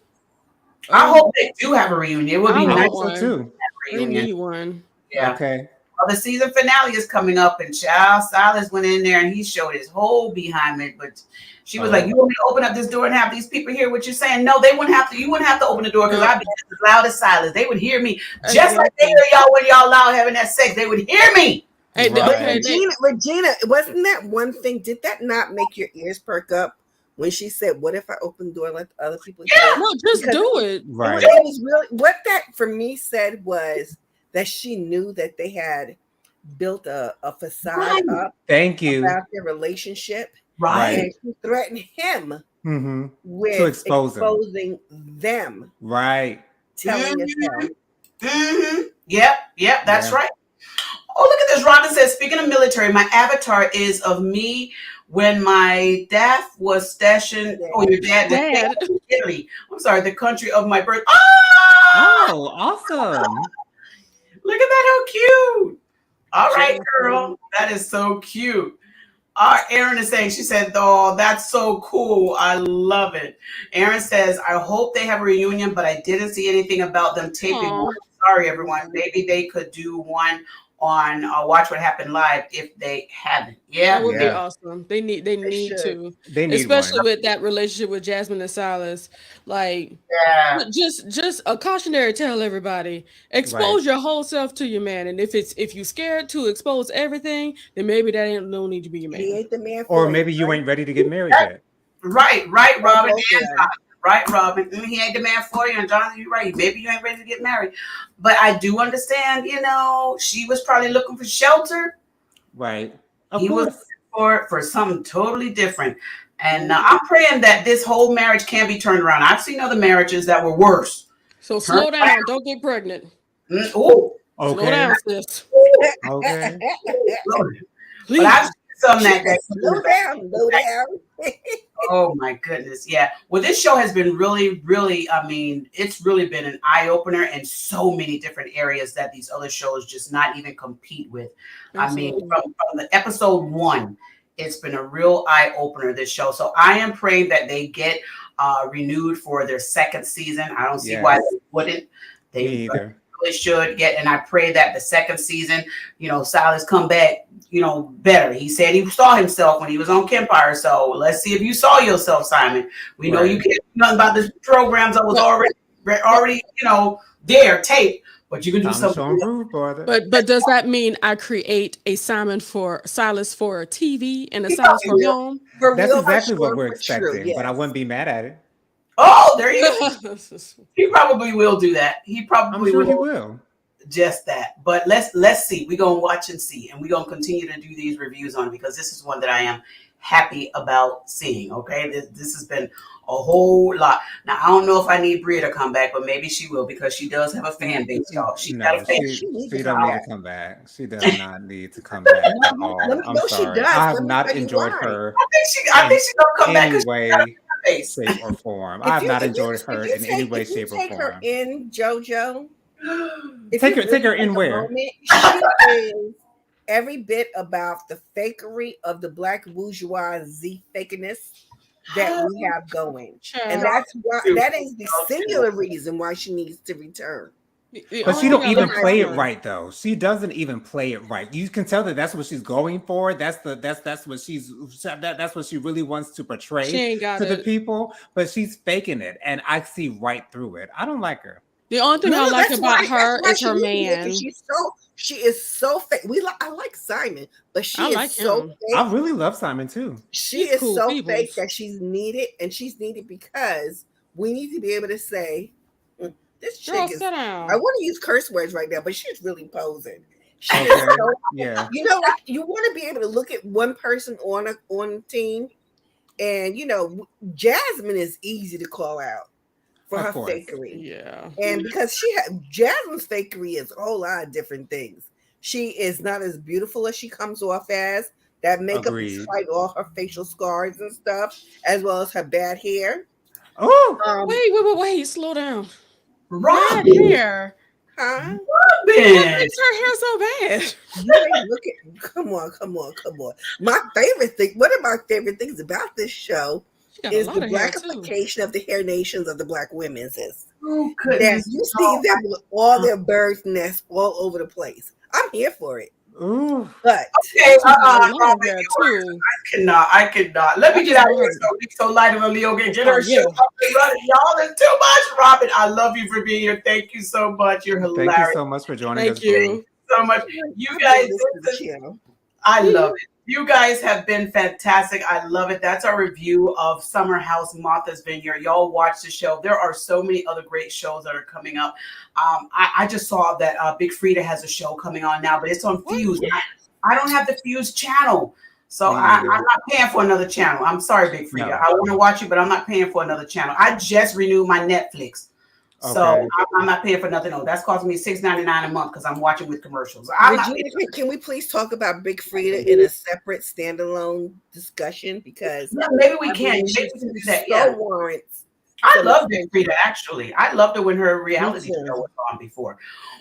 I hope they do have a reunion. It would be nice too. We need one. Yeah. Okay. Well, the season finale is coming up, and Silas went in there and he showed his whole behind it. But she was like, "You want me to open up this door and have these people hear what you're saying?" No, they wouldn't have to. You wouldn't have to open the door because I'd be as loud as Silas. They would hear me just like they hear y'all when y'all loud having that sex. They would hear me. Hey, Regina, wasn't that one thing? Did that not make your ears perk up when she said, "What if I open the door and let the other people hear?" No, just do it. Right. It was really what that for me said was that she knew that they had built a facade up. Thank you. About their relationship. Right. And she threatened him with to exposing them. Right. Telling us Yep, that's right. Oh, look at this. Rhonda says, speaking of military, my avatar is of me when my dad was stationed. Oh, your dad was in Italy. I'm sorry, the country of my birth. Oh, awesome. Look at that, how cute. All right, girl. That is so cute. Erin is saying, she said, oh, that's so cool. I love it. Erin says, I hope they have a reunion, but I didn't see anything about them taping one. Sorry, everyone. Maybe they could do one on Watch What Happened Live if they haven't. Yeah. That would be awesome. They need to. They need especially one. with that relationship with Jasmine and Silas. Like, just a cautionary tale, everybody. Expose your whole self to your man. And if you're scared to expose everything, then maybe that ain't no need to be your man. He ain't the man or maybe you ain't ready to get married yet. Right, Robin. Right, Robin. He ain't the man for you, and Jonathan, you're right. Maybe you ain't ready to get married. But I do understand, she was probably looking for shelter. Right. He was for something totally different. And I'm praying that this whole marriage can be turned around. I've seen other marriages that were worse. So slow down. Don't get pregnant. Oh, okay. Slow down, sis. Okay. Please. But I've seen some that slow down. Oh my goodness. Yeah. Well, this show has been really, really, it's really been an eye opener in so many different areas that these other shows just not even compete with. Absolutely. From the episode 1, it's been a real eye opener, this show. So I am praying that they get renewed for their second season. I don't see why they wouldn't. They really should get, and I pray that the second season, Silas come back, better. He said he saw himself when he was on Kempire. So let's see if you saw yourself, Simon. We know you can't do nothing about the programs that was already, there taped, but you can do something. But does that mean I create a Silas for TV and a Silas for home? That's exactly what we're expecting, but I wouldn't be mad at it. Oh, there you go. He probably will do that. He will. Just that. But let's see. We're gonna watch and see, and we're gonna continue to do these reviews on it because this is one that I am happy about seeing. Okay, this has been a whole lot. Now I don't know if I need Bria to come back, but maybe she will because she does have a fan base, y'all. She's got a fan. She don't need to come back. She does not need to come back at all. I'm sorry. I have not enjoyed her. I think she's gonna come back anyway, shape or form. I have not enjoyed her in any way, shape, or form. Take her in, JoJo. Take her in where? She is every bit about the fakery of the Black bourgeoisie fakeness that we have going. And that's why that is the singular reason why she needs to return. But she don't even play it right though. She doesn't even play it right. You can tell that that's what she's going for. That's what that's what she really wants to portray to the people. But she's faking it, and I see right through it. I don't like her. The only thing I like about her is her man. She is so fake. I like Simon, but she is so fake. I really love Simon too. She is so fake that she's needed, and she's needed because we need to be able to say, this chick is. I want to use curse words right now, but she's really posing. She is so, yeah. You know, you want to be able to look at one person on a team, and you know, Jasmine is easy to call out for her fakery. Yeah. And because Jasmine's fakery is a whole lot of different things. She is not as beautiful as she comes off as. That makeup, despite all her facial scars and stuff, as well as her bad hair. Oh, wait, slow down. Bad hair. Huh? What makes her hair so bad? Come on. My favorite thing, one of my favorite things about this show is the blackification of the hair nations of the Black women's. That you see them with all their birds' nests all over the place. I'm here for it. Ooh. But okay, I cannot. Let me get out of here so light of a Leo get her show up and running. Y'all, it's too much. Robin, I love you for being here. Thank you so much. You're hilarious. Thank you so much for joining us. Thank you so much. You guys, I love it. You guys have been fantastic. I love it. That's our review of Summer House Martha's Vineyard. Y'all watch the show. There are so many other great shows that are coming up. I just saw that Big Frida has a show coming on now, but it's on Fuse. I don't have the Fuse channel. So I'm not paying for another channel. I'm sorry, Big Frida. No. I want to watch you, but I'm not paying for another channel. I just renewed my Netflix. So I'm not paying for nothing. No, that's costing me $6.99 a month because I'm watching with commercials. Can we please talk about Big Frida in a separate standalone discussion? Because maybe we can. Maybe we can do that. Warrants. I love Big Frida, actually. I loved her when her reality show was on before.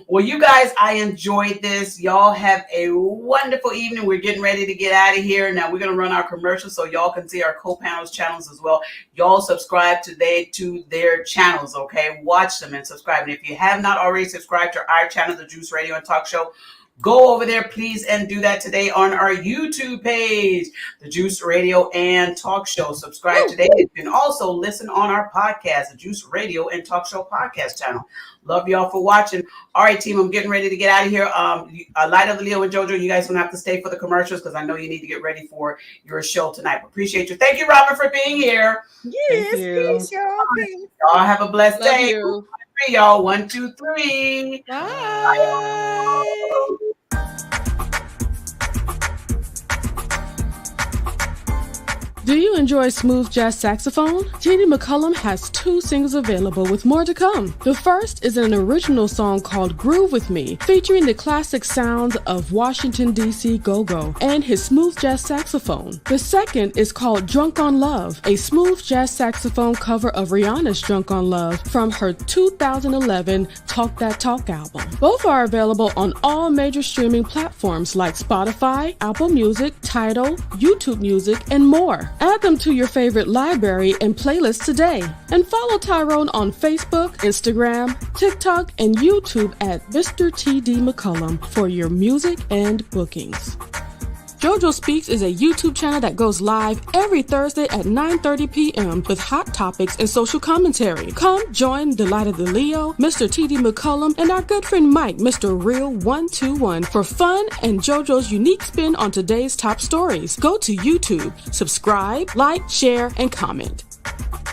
Well, you guys, I enjoyed this. Y'all have a wonderful evening. We're getting ready to get out of here. Now, we're going to run our commercials so y'all can see our co-panels channels as well. Y'all subscribe today to their channels, okay? Watch them and subscribe. And if you have not already subscribed to our channel, The Juice Radio and Talk Show, go over there, please, and do that today on our YouTube page, The Juice Radio and Talk Show. Subscribe today. You can also listen on our podcast, The Juice Radio and Talk Show podcast channel. Love y'all for watching. All right, team, I'm getting ready to get out of here. Light of the Leo and JoJo, you guys going to have to stay for the commercials because I know you need to get ready for your show tonight. Appreciate you. Thank you, Robin, for being here. Yes, peace, y'all. Y'all have a blessed day. You. Y'all, 1, 2, 3. Bye. Do you enjoy smooth jazz saxophone? T.D. McCullum has 2 singles available with more to come. The first is an original song called Groove With Me, featuring the classic sounds of Washington, D.C. go-go and his smooth jazz saxophone. The second is called Drunk on Love, a smooth jazz saxophone cover of Rihanna's Drunk on Love from her 2011 Talk That Talk album. Both are available on all major streaming platforms like Spotify, Apple Music, Tidal, YouTube Music, and more. Add them to your favorite library and playlist today. And follow Tyrone on Facebook, Instagram, TikTok, and YouTube at Mr. T.D. McCullum for your music and bookings. JoJo Speaks is a YouTube channel that goes live every Thursday at 9:30 p.m. with hot topics and social commentary. Come join the Light of the Leo, Mr. T.D. McCullum, and our good friend Mike, Mr. Real 121, for fun and JoJo's unique spin on today's top stories. Go to YouTube, subscribe, like, share, and comment.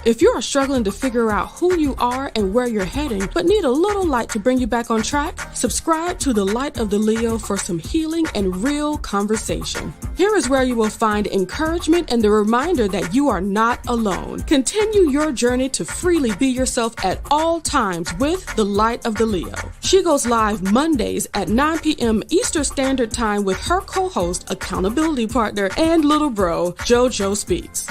If you are struggling to figure out who you are and where you're heading, but need a little light to bring you back on track, subscribe to The Light of the Leo for some healing and real conversation. Here is where you will find encouragement and the reminder that you are not alone. Continue your journey to freely be yourself at all times with The Light of the Leo. She goes live Mondays at 9 p.m. Eastern Standard Time with her co-host, accountability partner, and little bro, JoJo Speaks.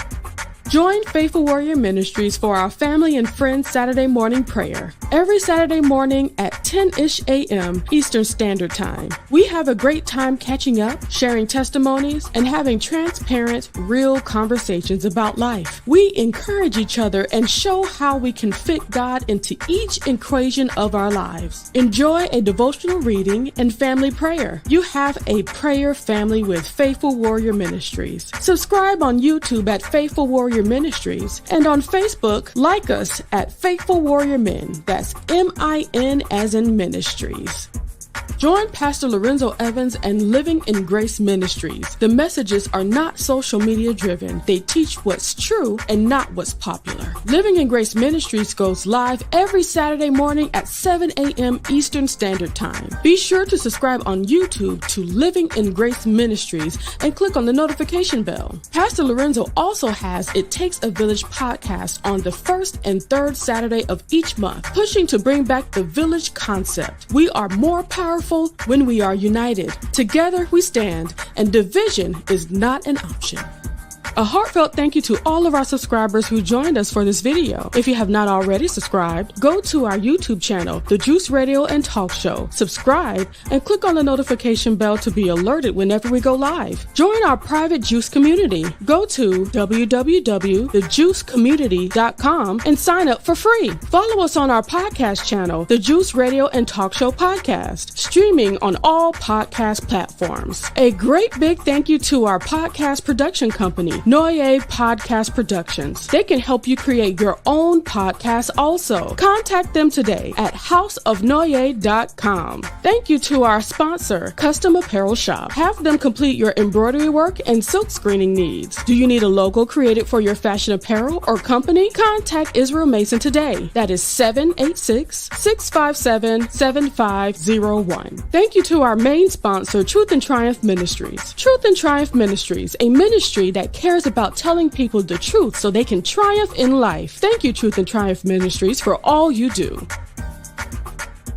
Join Faithful Warrior Ministries for our family and friends Saturday morning prayer. Every Saturday morning at 10-ish a.m. Eastern Standard Time. We have a great time catching up, sharing testimonies, and having transparent, real conversations about life. We encourage each other and show how we can fit God into each equation of our lives. Enjoy a devotional reading and family prayer. You have a prayer family with Faithful Warrior Ministries. Subscribe on YouTube at Faithful Warrior Ministries, and on Facebook, like us at Faithful Warrior Men. That's M-I-N as in Ministries. Join Pastor Lorenzo Evans and Living in Grace Ministries. The messages are not social media driven. They teach what's true and not what's popular. Living in Grace Ministries goes live every Saturday morning at 7 a.m. Eastern Standard Time. Be sure to subscribe on YouTube to Living in Grace Ministries and click on the notification bell. Pastor Lorenzo also has It Takes a Village podcast on the first and third Saturday of each month, pushing to bring back the village concept. We are more powerful when we are united. Together we stand, and division is not an option. A heartfelt thank you to all of our subscribers who joined us for this video. If you have not already subscribed, go to our YouTube channel, The Juice Radio and Talk Show. Subscribe and click on the notification bell to be alerted whenever we go live. Join our private Juice community. Go to www.thejuicecommunity.com and sign up for free. Follow us on our podcast channel, The Juice Radio and Talk Show Podcast, streaming on all podcast platforms. A great big thank you to our podcast production company, Noye Podcast Productions. They can help you create your own podcast also. Contact them today at houseofnoye.com. Thank you to our sponsor, Custom Apparel Shop. Have them complete your embroidery work and silk screening needs. Do you need a logo created for your fashion apparel or company? Contact Israel Mason today. That is 786-657-7501. Thank you to our main sponsor, Truth and Triumph Ministries. Truth and Triumph Ministries, a ministry that cares about telling people the truth so they can triumph in life. Thank you, Truth and Triumph Ministries, for all you do.